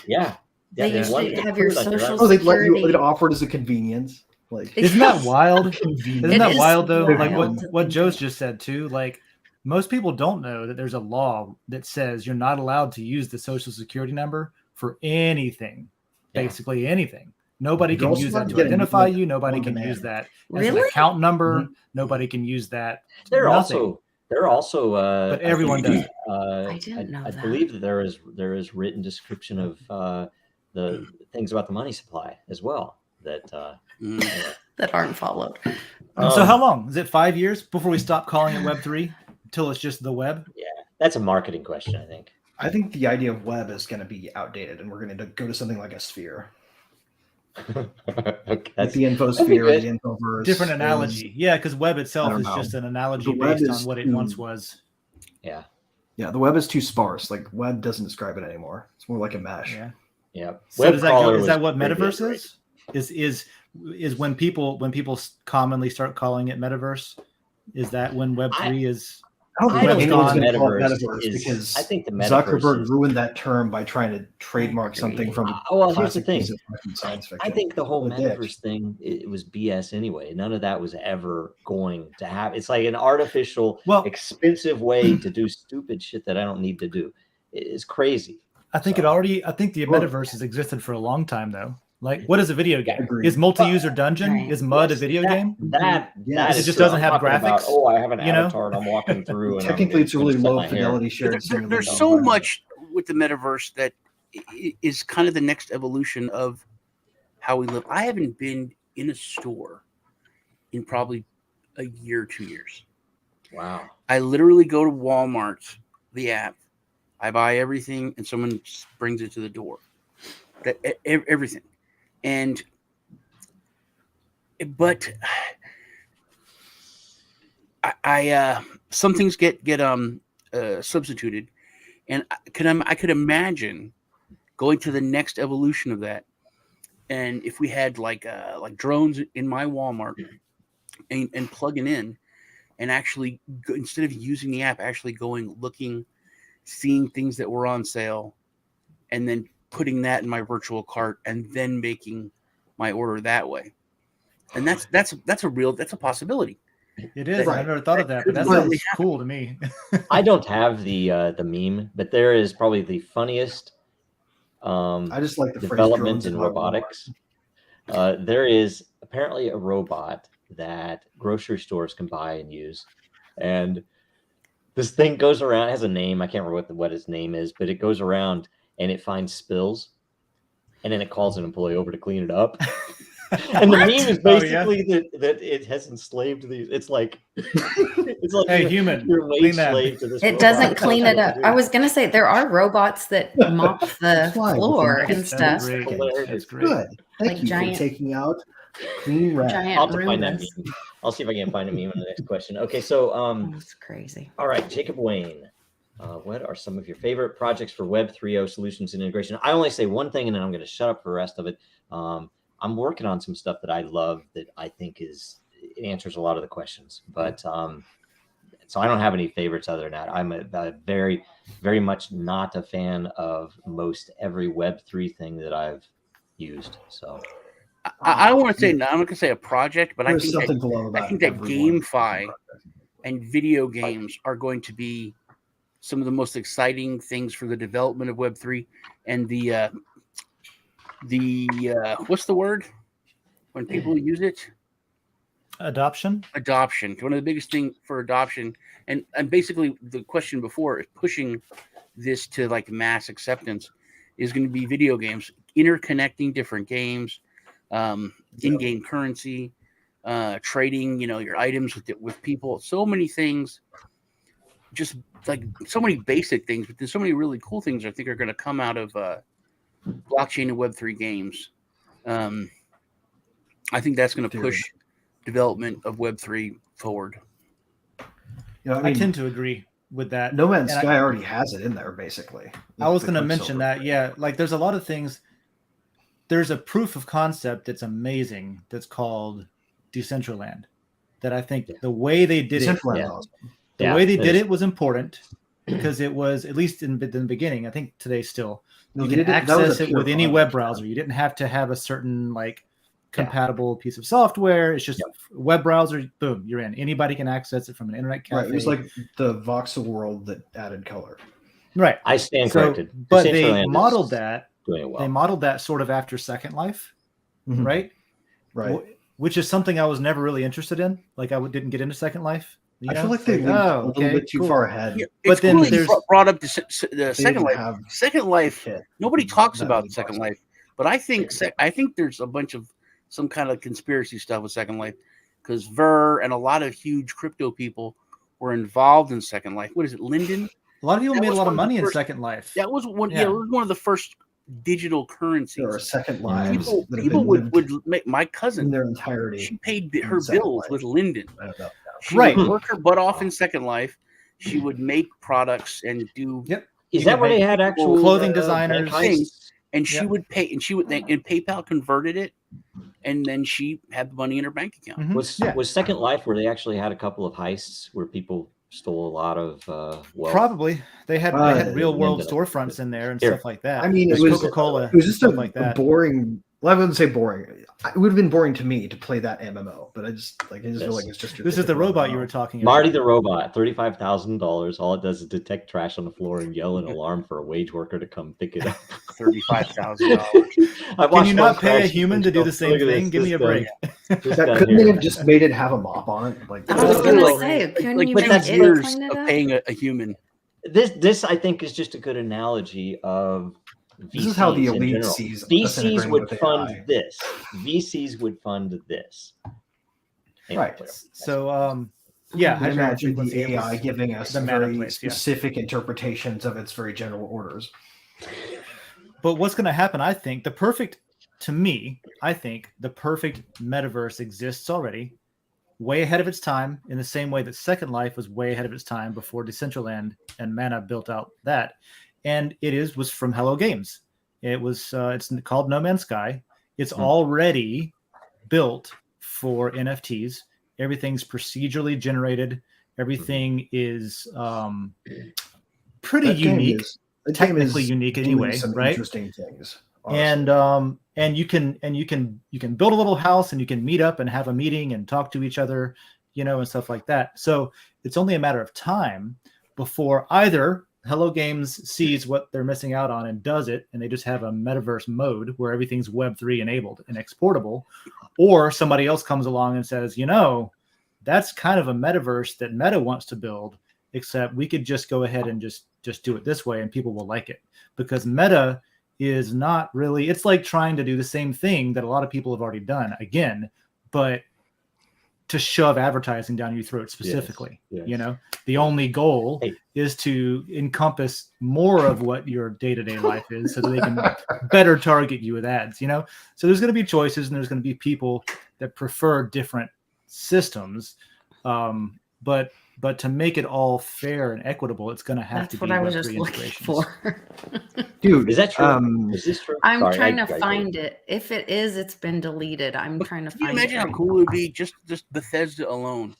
Yeah. They used to have your social they'd security. they'd offer it as a convenience. Like, isn't that wild? Isn't that wild though? Like wild. what Joe's just said too. Like, most people don't know that there's a law that says you're not allowed to use the social security number for anything, basically anything. Nobody can use that to identify you. Nobody can use that as an account number. Nobody can use that. They're also, but everyone does. I didn't know that. I believe that there is written description of the things about the money supply as well that that aren't followed. So how long is it? 5 years before we stop calling it Web3 until it's just the web? Yeah, that's a marketing question, I think. I think the idea of web is going to be outdated, and we're going to go to something like a sphere. Okay, like the infosphere, the infoverse. Different analogy. Yeah, because web itself is just an analogy based on what it once was. Yeah. Yeah, the web is too sparse. Like, web doesn't describe it anymore. It's more like a mesh. Yeah. Yeah. So is that what metaverse is? Is when people commonly start calling it metaverse? Is that when Web3 is? I don't think anyone's going to call it metaverse because I think the Zuckerberg ruined that term by trying to trademark something from. Here's the thing. Science fiction. I think the whole metaverse thing, it was BS anyway. None of that was ever going to happen. It's like an artificial, expensive way to do stupid shit that I don't need to do. It's crazy. I think the metaverse has existed for a long time though. Like, what is a video game? Is multi-user dungeon? Is MUD a video game? That it just doesn't have graphics. I have an avatar and I'm walking through. And technically, it's a really low fidelity shared. There's so much with the metaverse that is kind of the next evolution of how we live. I haven't been in a store in probably a year or 2 years. Wow. I literally go to Walmart, the app. I buy everything, and someone brings it to the door. Everything. But I some things get substituted, and I could imagine going to the next evolution of that. And if we had like drones in my Walmart and plugging in, and actually instead of using the app, actually going looking, seeing things that were on sale, and then putting that in my virtual cart and then making my order that way. And that's a possibility. It is. Right. I've never thought of that, but that sounds cool to me. I don't have the meme, but there is probably the funniest I just like the development in robotics. There is apparently a robot that grocery stores can buy and use. And this thing goes around, it has a name. I can't remember what its name is, but it goes around and it finds spills, and then it calls an employee over to clean it up. And the meme is basically that it has enslaved these. It's like hey, human, you're made slave to this. It doesn't clean it up. I was gonna say there are robots that mop the floor and stuff. That's great. Good. Thank you for taking out clean rap. I'll have to find that meme. I'll see if I can find a meme in the next question. Okay, so that's crazy. All right, Jacob Wayne. What are some of your favorite projects for Web 3.0 solutions and integration? I only say one thing, and then I'm going to shut up for the rest of it. I'm working on some stuff that I love that I think it answers a lot of the questions. But so I don't have any favorites other than that. I'm a very, very much not a fan of most every Web3 thing that I've used. So I don't want to say, I'm not going to say a project, but I think that everyone. GameFi and video games are going to be some of the most exciting things for the development of Web3 and the what's the word when people use it? Adoption. One of the biggest things for adoption, and basically the question before is pushing this to like mass acceptance is going to be video games, interconnecting different games, in-game currency, trading, your items with people, so many things, just like so many basic things, but there's so many really cool things I think are going to come out of blockchain and Web3 games. I think that's going to push development of Web3 forward. I tend to agree with that. No Man's Sky already has it in there, basically. I was going to mention that. Yeah, like there's a lot of things. There's a proof of concept that's amazing that's called Decentraland. That I think the way they did it, the way they did it was important because it was, at least in the beginning, I think today still, you can access it with any web browser. You didn't have to have a certain compatible piece of software. It's just web browser, boom, you're in. Anybody can access it from an internet cafe. Right, it was like the voxel world that added color. Right. I stand corrected. But they modeled that. They modeled that sort of after Second Life, right? Right. Which is something I was never really interested in. Like I didn't get into Second Life. I feel like they went a little bit too far ahead. Yeah, but then there's brought up the Second Life. Second Life. Nobody talks about Second Life, but I think there's a bunch of some kind of conspiracy stuff with Second Life because Ver and a lot of huge crypto people were involved in Second Life. What is it, Linden? A lot of people made a lot of money in Second Life. That was one. Yeah, it was one of the first digital currencies. There are Second Lives. People would make my cousin in their entirety. She paid her bills with Linden. She would work her butt off in Second Life. She would make products and do. Yep. Is that where they had actual clothing designers things? And she would pay, and PayPal converted it, and then she had the money in her bank account. Was Second Life where they actually had a couple of heists where people stole a lot of wealth? Probably. They had real world storefronts in there and stuff like that. I mean, it was Coca-Cola. It was just a boring. Well, I wouldn't say boring. It would have been boring to me to play that MMO, but I just feel like it's just. This is the robot you were talking about. Marty the robot, $35,000. All it does is detect trash on the floor and yell an alarm for a wage worker to come pick it up. $35,000. Can you not pay a human to do the same thing? Give me a break. Couldn't they have just made it have a mop on it? Like I was going to say, couldn't you that's years of paying a human. This I think is just a good analogy of. VCs this is how the elite sees VCs would fund this. VCs would fund this. Right. So, imagine the AI giving us very specific interpretations of its very general orders. But what's going to happen? I think the perfect metaverse exists already, way ahead of its time, in the same way that Second Life was way ahead of its time before Decentraland and Mana built out that. And it was from Hello Games. It's called No Man's Sky. It's already built for NFTs. Everything's procedurally generated. Everything is pretty unique, technically unique anyway, right? Interesting things. Honestly. And you can build a little house and you can meet up and have a meeting and talk to each other, and stuff like that. So it's only a matter of time before either Hello Games sees what they're missing out on and does it, and they just have a metaverse mode where everything's Web3 enabled and exportable, or somebody else comes along and says, that's kind of a metaverse that Meta wants to build, except we could just go ahead and just do it this way and people will like it. Because Meta is not really, it's like trying to do the same thing that a lot of people have already done again, but to shove advertising down your throat specifically. Yes. The only goal is to encompass more of what your day-to-day life is so that they can better target you with ads, So there's going to be choices and there's going to be people that prefer different systems. But to make it all fair and equitable, it's going to have to be. That's what I was just looking for. Dude, is that true? Is this true? I'm trying to find it. If it is, it's been deleted. I'm trying to find it. Can you imagine how cool it would be just Bethesda alone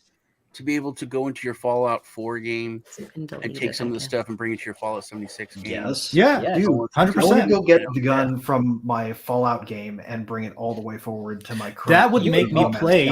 to be able to go into your Fallout 4 game and take some of the stuff and bring it to your Fallout 76 game? Yes. Yeah, dude, 100%. I want to go get the gun from my Fallout game and bring it all the way forward to my current. That would make me play.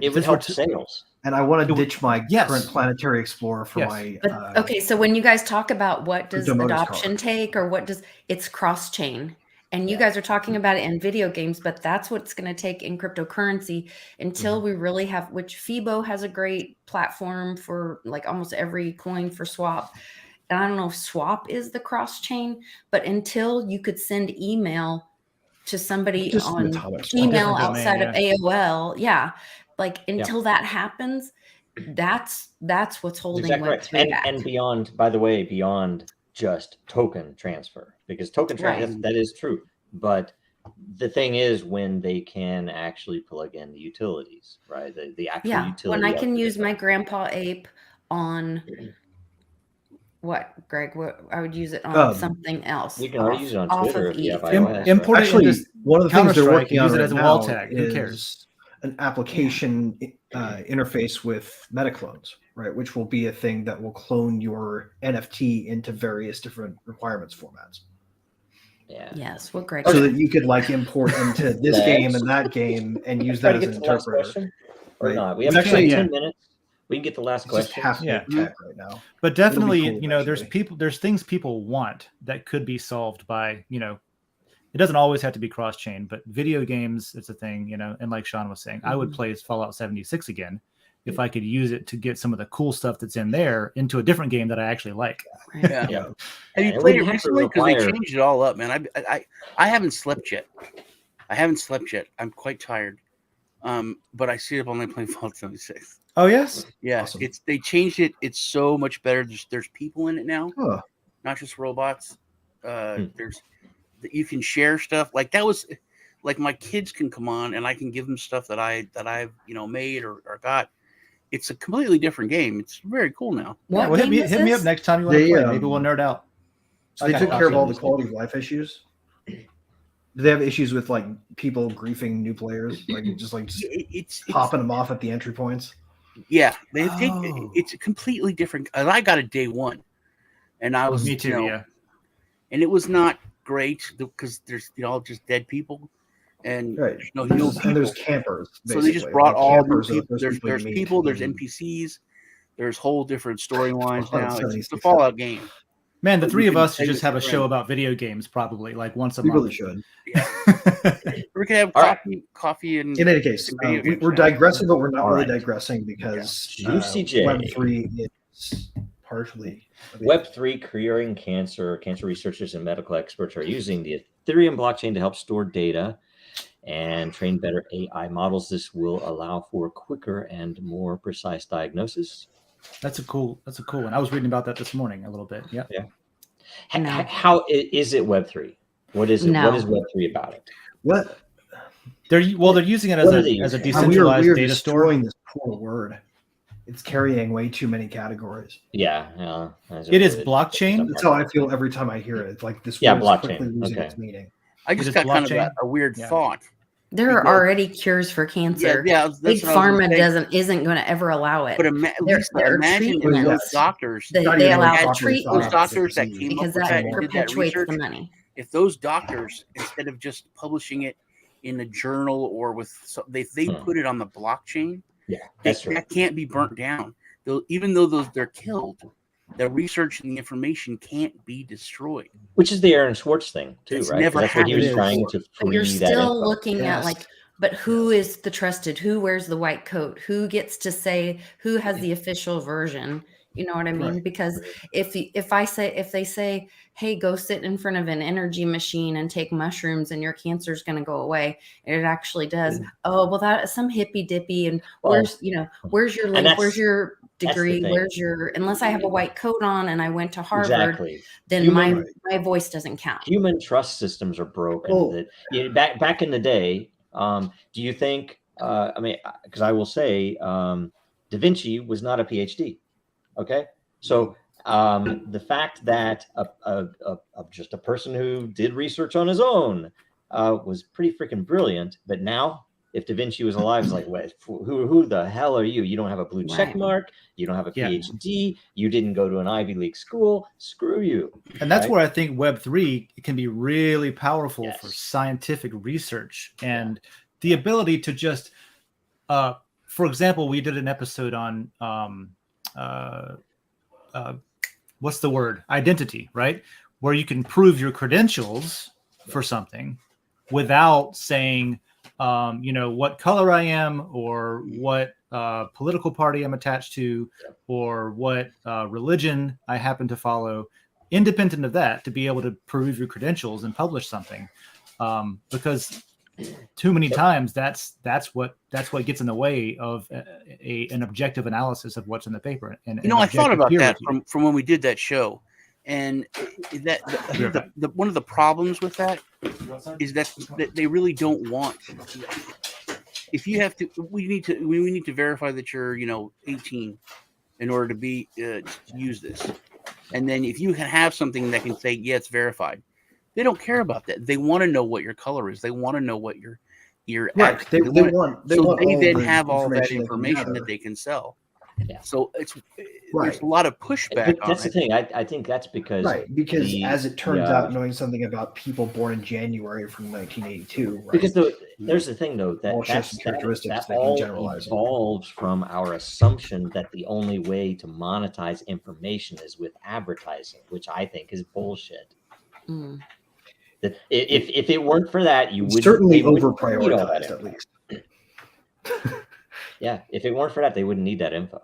It would help sales. And I want to ditch my current Planetary Explorer for my. Okay, so when you guys talk about what does adoption take, or what does it's cross chain, And you guys are talking about it in video games, but that's what's going to take in cryptocurrency until we really have, which Fibo has a great platform for like almost every coin for swap. And I don't know if swap is the cross chain, but until you could send email to somebody Just on atomic email swap. outside Different of AOL. Like until that happens, that's what's holding Exactly Web3 back. And beyond, by the way, beyond just token transfer, because token transfer, that is true. But the thing is when they can actually plug in the utilities, right? The actual utility. When I can use my grandpa ape on what, Greg? What I would use it on something else. You can already use it on Twitter if you have iOS. Import it Actually, into one of the things they're working on use it right as a now wall tag. Who cares? is an application interface with MetaClones, right? Which will be a thing that will clone your NFT into various different requirements formats. Yeah. Yes, what Greg So that you could like import into this game and that game and use that as an interpreter. Or Right. not. We have Actually, 10 minutes. We can get the last It's just question. half-baked tech right now. But definitely, It'll be cool there's things people want that could be solved by, it doesn't always have to be cross chain, but video games, it's a thing, and like Sean was saying, I would play Fallout 76 again if I could use it to get some of the cool stuff that's in there into a different game that I actually like. Yeah. Yeah. Have you played it recently? Because they changed it all up, man. I haven't slept yet. I'm quite tired. But I see it only playing Fallout 76. Oh yes. Yeah, Awesome. They changed it. It's so much better. There's people in it now, Huh. not just robots. There's you can share stuff. Like that was like my kids can come on and I can give them stuff that I've made or got. It's a completely different game. It's very cool now. What Well, hit me up next time you want to play. Maybe we'll nerd out. So they took care of all the quality of life issues. Do they have issues with like people griefing new players, like it's popping them off at the entry points? Yeah, it's a completely different. I got it day one, and I was me too. Yeah, and it was not great because there's just dead people, and right. and there's campers. So they just brought all new people. There's people. There's NPCs. There's whole different storylines now. It's a Fallout game. Man, the three of us should just have a show about video games, probably like once a month. We really should. Yeah. We could have coffee, and in any case, we're digressing, but we're not really digressing because Web3 is partially Web3 curing cancer researchers and medical experts are using the Ethereum blockchain to help store data and train better AI models. This will allow for quicker and more precise diagnosis. That's a cool one. I was reading about that this morning a little bit. Yeah. How is it Web3? What is it? No. What is Web3 about it? What they're using it as a decentralized we are data store. This poor word. It's carrying way too many categories. Yeah. It is blockchain. That's how I feel every time I hear it. It's like this Yeah, word is blockchain. quickly losing Okay. its meaning. I just got kind of a weird thought. There are already cures for cancer. Yeah, Big Pharma isn't going to ever allow it. But imagine those doctors. They allow treatment. Those doctors that came because up with that that perpetuates research, the money. If those doctors, instead of just publishing it in a journal or with, they put it on the blockchain. Yeah, that's true. That can't be burnt down. Even though they're killed, the research and the information can't be destroyed. Which is the Aaron Swartz thing too, It's right? never That's what he was happened trying to But free you're that still info. looking at but who is the trusted? Who wears the white coat? Who gets to say who has the official version? You know what I mean? Right. Because if they say, hey, go sit in front of an energy machine and take mushrooms and your cancer is going to go away, and it actually does. Oh, well, that is some hippy dippy. And where's your link? Where's your degree? Where's your, unless I have a white coat on and I went to Harvard, then my voice doesn't count. Human trust systems are broken. Back in the day, do you think, because I will say, Da Vinci was not a PhD. Okay. So the fact that just a person who did research on his own was pretty freaking brilliant. But now, if Da Vinci was alive, it's like, wait, who the hell are you? You don't have a blue check mark. You don't have a PhD. You didn't go to an Ivy League school. Screw you. And that's where I think Web3 can be really powerful for scientific research and the ability to just, for example, we did an episode on what's the word? Identity, right? Where you can prove your credentials for something without saying, what color I am or what political party I'm attached to or what religion I happen to follow, independent of that, to be able to prove your credentials and publish something. Because too many times that's what gets in the way of an objective analysis of what's in the paper. And I thought about that from when we did that show, and one of the problems with that is that they really don't want. If you have to, we need to verify that you're 18 in order to be to use this, and then if you can have something that can say it's verified. They don't care about that. They want to know what your color is. They want to know what your right. They then have all that information that they can sell. Yeah. So there's a lot of pushback. That's the thing. I think that's because as it turns out, knowing something about people born in January from 1982. Right? Because there's the thing though that all evolves from our assumption that the only way to monetize information is with advertising, which I think is bullshit. Mm. If it weren't for that, you would certainly over prioritized at least. Yeah, if it weren't for that, they wouldn't need that info.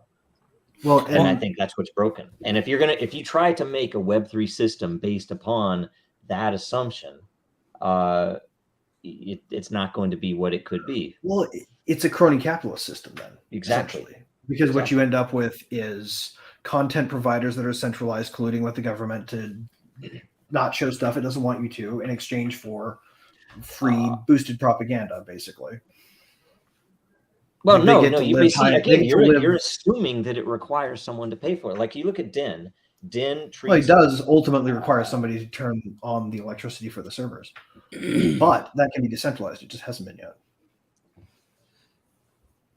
Well, and I think that's what's broken. And if you try to make a Web3 system based upon that assumption, it's not going to be what it could be. Well, it's a crony capitalist system then, exactly. Because what you end up with is content providers that are centralized, colluding with the government to not show stuff it doesn't want you to in exchange for free boosted propaganda, basically. Well, you're assuming that it requires someone to pay for it. Like you look at Din treats. Well, it does ultimately require somebody to turn on the electricity for the servers, but that can be decentralized. It just hasn't been yet.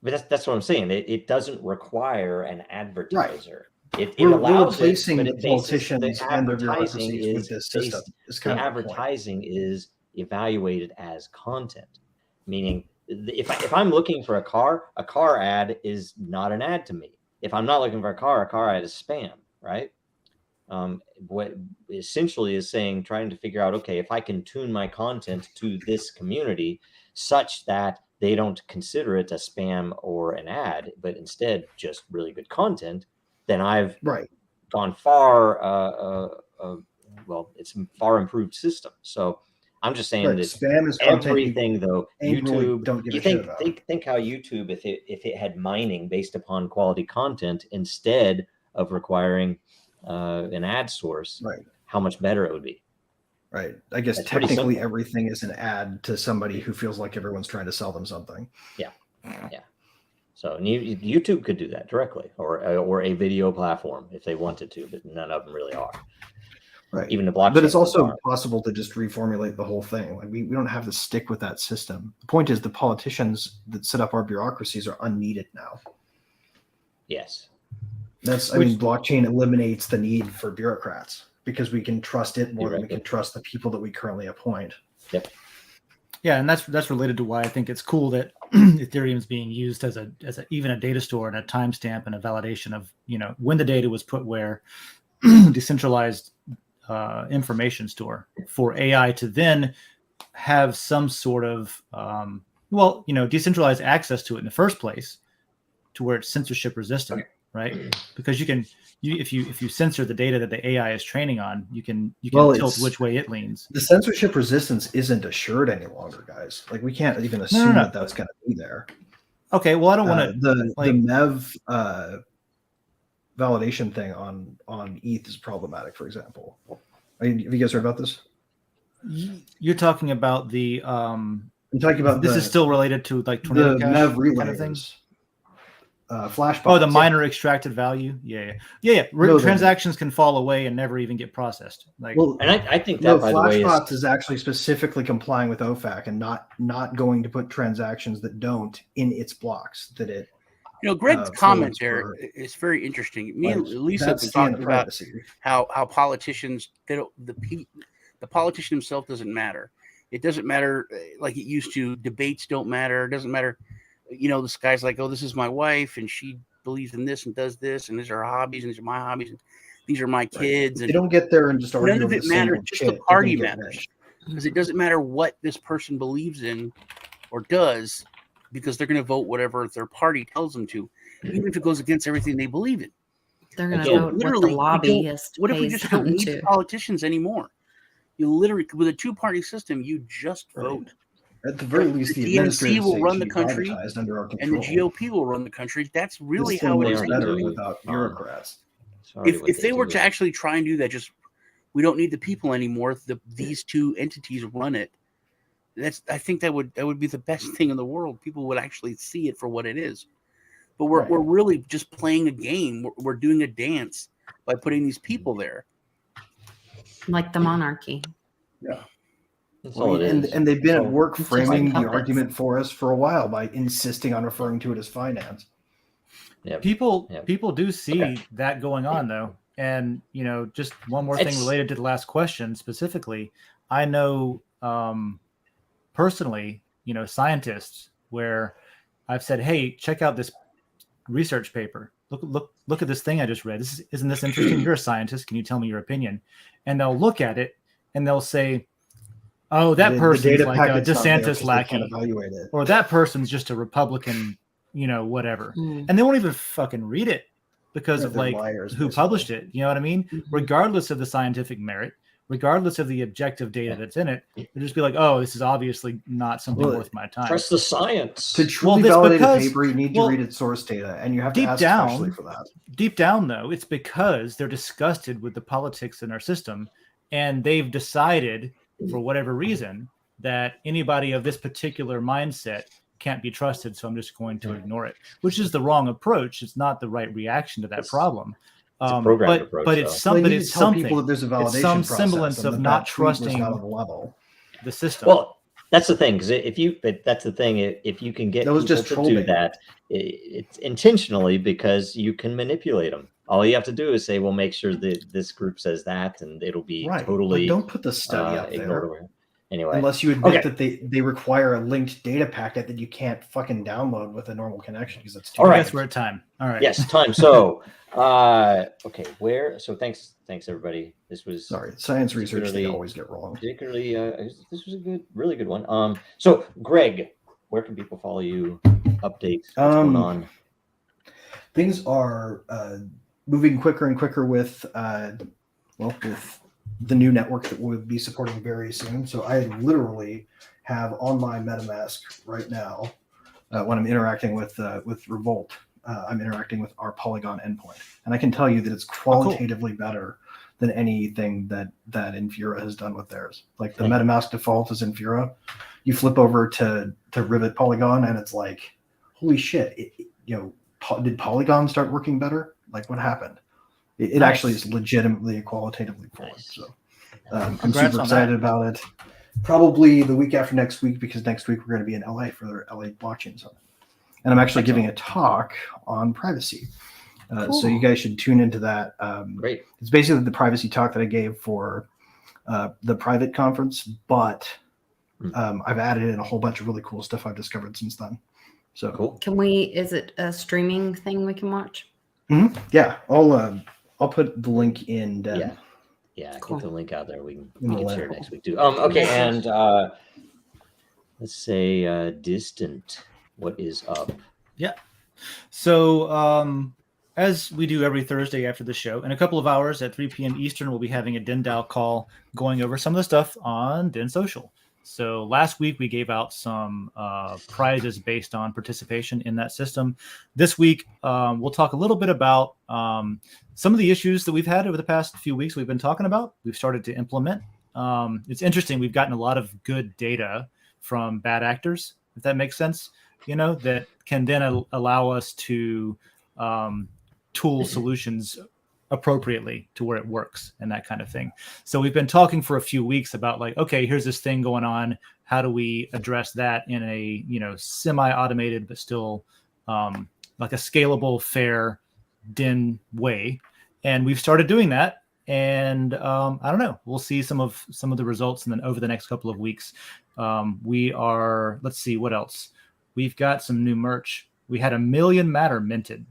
But that's what I'm saying. It doesn't require an advertiser. Right. It allows replacing the politicians and their bureaucracies with this system. The advertising is evaluated as content, meaning if I'm looking for a car ad is not an ad to me. If I'm not looking for a car ad is spam, right? What essentially is trying to figure out, okay, if I can tune my content to this community such that they don't consider it a spam or an ad, but instead just really good content, then I've gone far. It's a far improved system. So I'm just saying that spam is everything though. YouTube, don't give you a shit about. Think how YouTube, if it had mining based upon quality content instead of requiring an ad source, how much better it would be. Right. I guess that's technically everything is an ad to somebody who feels like everyone's trying to sell them something. Yeah. Yeah. So YouTube could do that directly, or a video platform if they wanted to, but none of them really are. Right. Even the blockchain. But it's also possible to just reformulate the whole thing. Like we don't have to stick with that system. The point is the politicians that set up our bureaucracies are unneeded now. Yes. Blockchain eliminates the need for bureaucrats because we can trust it more than we can trust the people that we currently appoint. Yep. Yeah, and that's related to why I think it's cool that Ethereum is being used as even a data store and a timestamp and a validation of when the data was put where, decentralized information store for AI to then have some sort of decentralized access to it in the first place, to where it's censorship resistant, right? Because if you censor the data that the AI is training on, you can tilt which way it leans. The censorship resistance isn't assured any longer, guys. Like we can't even assume that that's going to be there. Okay, well I don't want to. The MEV validation thing on ETH is problematic. For example, have you guys heard about this? You're talking about the. I'm talking about this is still related to like tornado cash MEV relays. Kind of things. Flashbots. Oh, the miner extracted value. Yeah. Transactions can fall away and never even get processed. And I think that Flashbots is actually specifically complying with OFAC and not going to put transactions that don't in its blocks. That it. Greg's comment there is very interesting. Me and Lisa have been talking about how politicians the politician himself doesn't matter. It doesn't matter like it used to. Debates don't matter. It doesn't matter. This guy's like, oh, this is my wife, and she believes in this and does this, and these are her hobbies, and these are my hobbies, and these are my kids. And they don't get there and just argue. None of it matters. Just the party matters. because it doesn't matter what this person believes in or does, because they're going to vote whatever their party tells them to, even if it goes against everything they believe in. They're going to Again, vote what the literally, lobbyist what if we pays just don't them need to. politicians anymore? You literally, with a two-party system, you just vote. At the very least, the DNC administrative will state run should the be country, privatized under our and control. the GOP will run the country. That's really This how it works is. better do. without bureaucrats. If they were to actually try and do that, just we don't need the people anymore. These two entities run it. I think that would be the best thing in the world. People would actually see it for what it is. But we're really just playing a game. We're doing a dance by putting these people there, like the monarchy. Yeah. That's all it is. And they've been at work It's framing just the puppets. argument for us for a while by insisting on referring to it as finance. Yeah. People do see that going on though. And just one more thing related to the last question specifically. I know personally, scientists where I've said, "Hey, check out this research paper. Look at this thing I just read. Isn't this interesting? You're a scientist. Can you tell me your opinion?" And they'll look at it and they'll say, "Oh, that person's like a DeSantis lackey, or that person's just a Republican, whatever." And they won't even fucking read it because of like liars, who published it. You know what I mean? Mm-hmm. Regardless of the scientific merit, regardless of the objective data that's in it, they'll just be like, "Oh, this is obviously not something worth my time." Trust the science. To truly validate a paper, you need to read its source data, and you have to ask especially for that. Deep down, though, it's because they're disgusted with the politics in our system, and they've decided, for whatever reason, that anybody of this particular mindset can't be trusted, so I'm just going to ignore it, which is the wrong approach. It's not the right reaction to that problem. It's a programmed approach, but it's something. It's something. That there's a validation it's some process, semblance of not trusting the system. Well, that's the thing, because if you can get people to do that, it's intentionally because you can manipulate them. All you have to do is say, "Well, make sure that this group says that," and it'll be totally. But don't put the study up there. Anyway, unless you admit that they require a linked data packet that you can't fucking download with a normal connection because it's too. All right, we're at time. All right. Yes, time. So, okay, So thanks everybody. This was science research. They always get wrong. Particularly, this was a really good one. So Greg, where can people follow you? Updates. What's going on? Things are moving quicker and quicker with the new network that we'll be supporting very soon. So I literally have on my MetaMask right now, when I'm interacting with Revolt, I'm interacting with our Polygon endpoint. And I can tell you that it's qualitatively better than anything that Infura has done with theirs. Like the MetaMask default is Infura. You flip over to Rivet Polygon and it's like, holy shit, did Polygon start working better? Like what happened? It actually is legitimately qualitatively forward. So I'm super excited about it. Probably the week after next week, because next week we're going to be in LA for the LA Blockchain Summit. And I'm actually giving a talk on privacy. So you guys should tune into that. Great. It's basically the privacy talk that I gave for the private conference, but I've added in a whole bunch of really cool stuff I've discovered since then. So cool. Is it a streaming thing we can watch? Mm-hmm. Yeah, I'll put the link in. Yeah, cool. Get the link out there. We can share next week too. Okay, and let's say Distant. What is up? Yeah. So as we do every Thursday after the show, in a couple of hours at 3 p.m. Eastern, we'll be having a DinDAO call going over some of the stuff on Din Social. So last week we gave out some prizes based on participation in that system. This week we'll talk a little bit about some of the issues that we've had over the past few weeks we've been talking about. We've started to implement. It's interesting. We've gotten a lot of good data from bad actors, if that makes sense, that can then allow us to tool solutions appropriately to where it works and that kind of thing. So we've been talking for a few weeks about like, okay, here's this thing going on. How do we address that in a, semi-automated, but still like a scalable, fair DIN way? And we've started doing that. And I don't know, we'll see some of the results. And then over the next couple of weeks, let's see what else. We've got some new merch. We had 1 million Matter minted.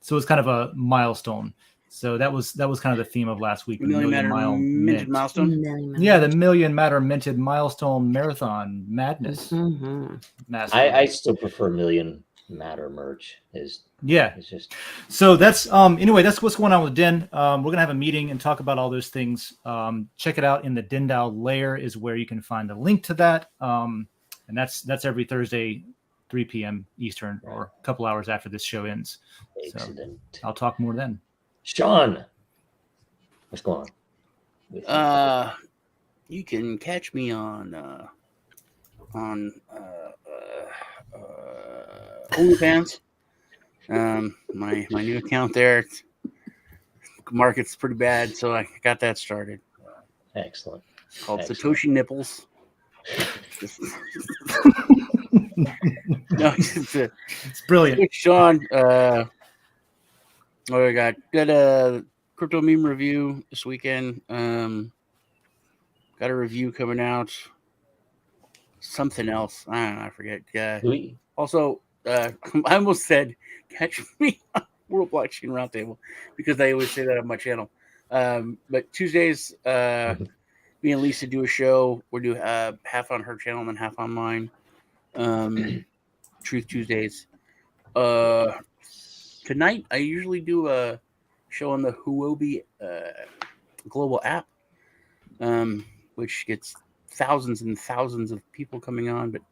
So it's kind of a milestone. So that was kind of the theme of last week. The Million Matter minted milestone. Yeah, the Million Matter minted milestone marathon madness. I still prefer Million Matter merch. It's just so that's anyway, that's what's going on with DIN. We're gonna have a meeting and talk about all those things. Check it out in the DINDAO layer is where you can find a link to that. And that's every Thursday, 3 p.m. Eastern, or a couple hours after this show ends. Excellent. So I'll talk more then. Sean, what's going on? You can catch me on OnlyFans. My new account there. Market's pretty bad, so I got that started. Excellent. It's called Satoshi Nipples. No, it's brilliant. Sean, what do I got? Got a crypto meme review this weekend. Got a review coming out. Something else. I don't know. I forget. Yeah. Also, I almost said catch me on World Blockchain Roundtable because I always say that on my channel. But Tuesdays, me and Lisa do a show. We'll do half on her channel and then half on mine. Truth Tuesdays. Tonight, I usually do a show on the Huobi global app, which gets thousands and thousands of people coming on, but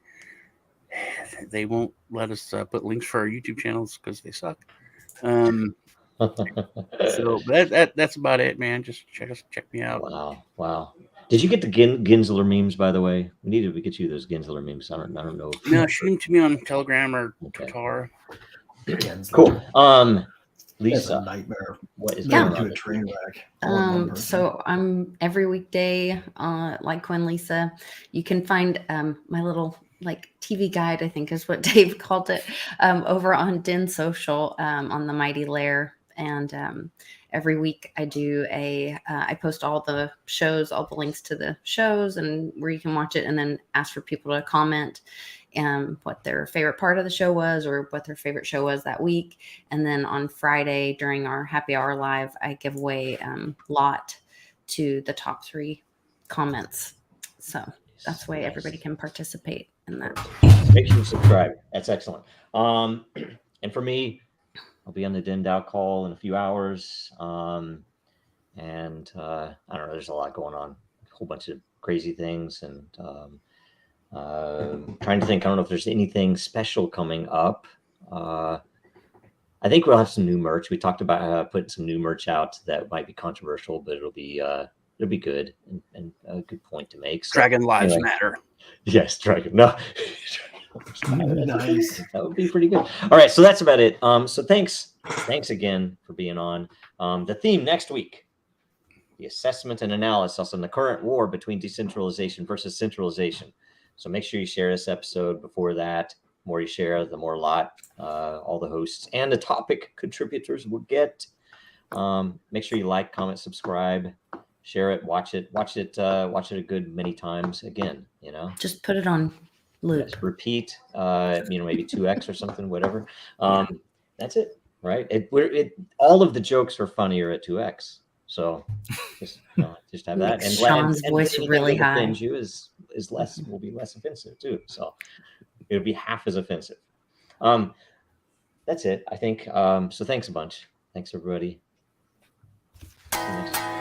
they won't let us put links for our YouTube channels because they suck. So that's about it, man. Just check me out. Wow. Did you get the Ginsler memes, by the way? We need to get you those Ginsler memes. I don't know. No, shoot them to me on Telegram or Twitter. Cool. Lisa, nightmare. What is going on? A train wreck. So I'm every weekday, like Quinn Lisa. You can find my little TV guide, I think is what Dave called it, over on DIN Social on the Mighty Lair. And every week I do I post all the shows, all the links to the shows and where you can watch it, and then ask for people to comment what their favorite part of the show was or what their favorite show was that week. And then on Friday during our happy hour live, I give away lot to the top 3 comments. So that's the way everybody can participate in that. Make sure you subscribe. That's excellent. And for me, I'll be on the DINDAO call in a few hours. And I don't know, there's a lot going on, a whole bunch of crazy things. And trying to think, I don't know if there's anything special coming up. I think we'll have some new merch. We talked about putting some new merch out that might be controversial, but it'll be good and a good point to make. So, Dragon Lives Matter. Yes, Dragon. No. Nice. That would be pretty good. All right, so that's about it. So thanks again for being on. The theme next week: the assessment and analysis on the current war between decentralization versus centralization. So make sure you share this episode before that. The more you share, the more all the hosts and the topic contributors will get. Make sure you like, comment, subscribe, share it, watch it a good many times. Again, just put it on loop. Yes, repeat. Maybe 2x or something, whatever. That's it, right? All of the jokes are funnier at 2x. So just have that. And Sean's voice really high. You will be less offensive too. So it'll be half as offensive. That's it, I think. So thanks a bunch. Thanks everybody. See you next time.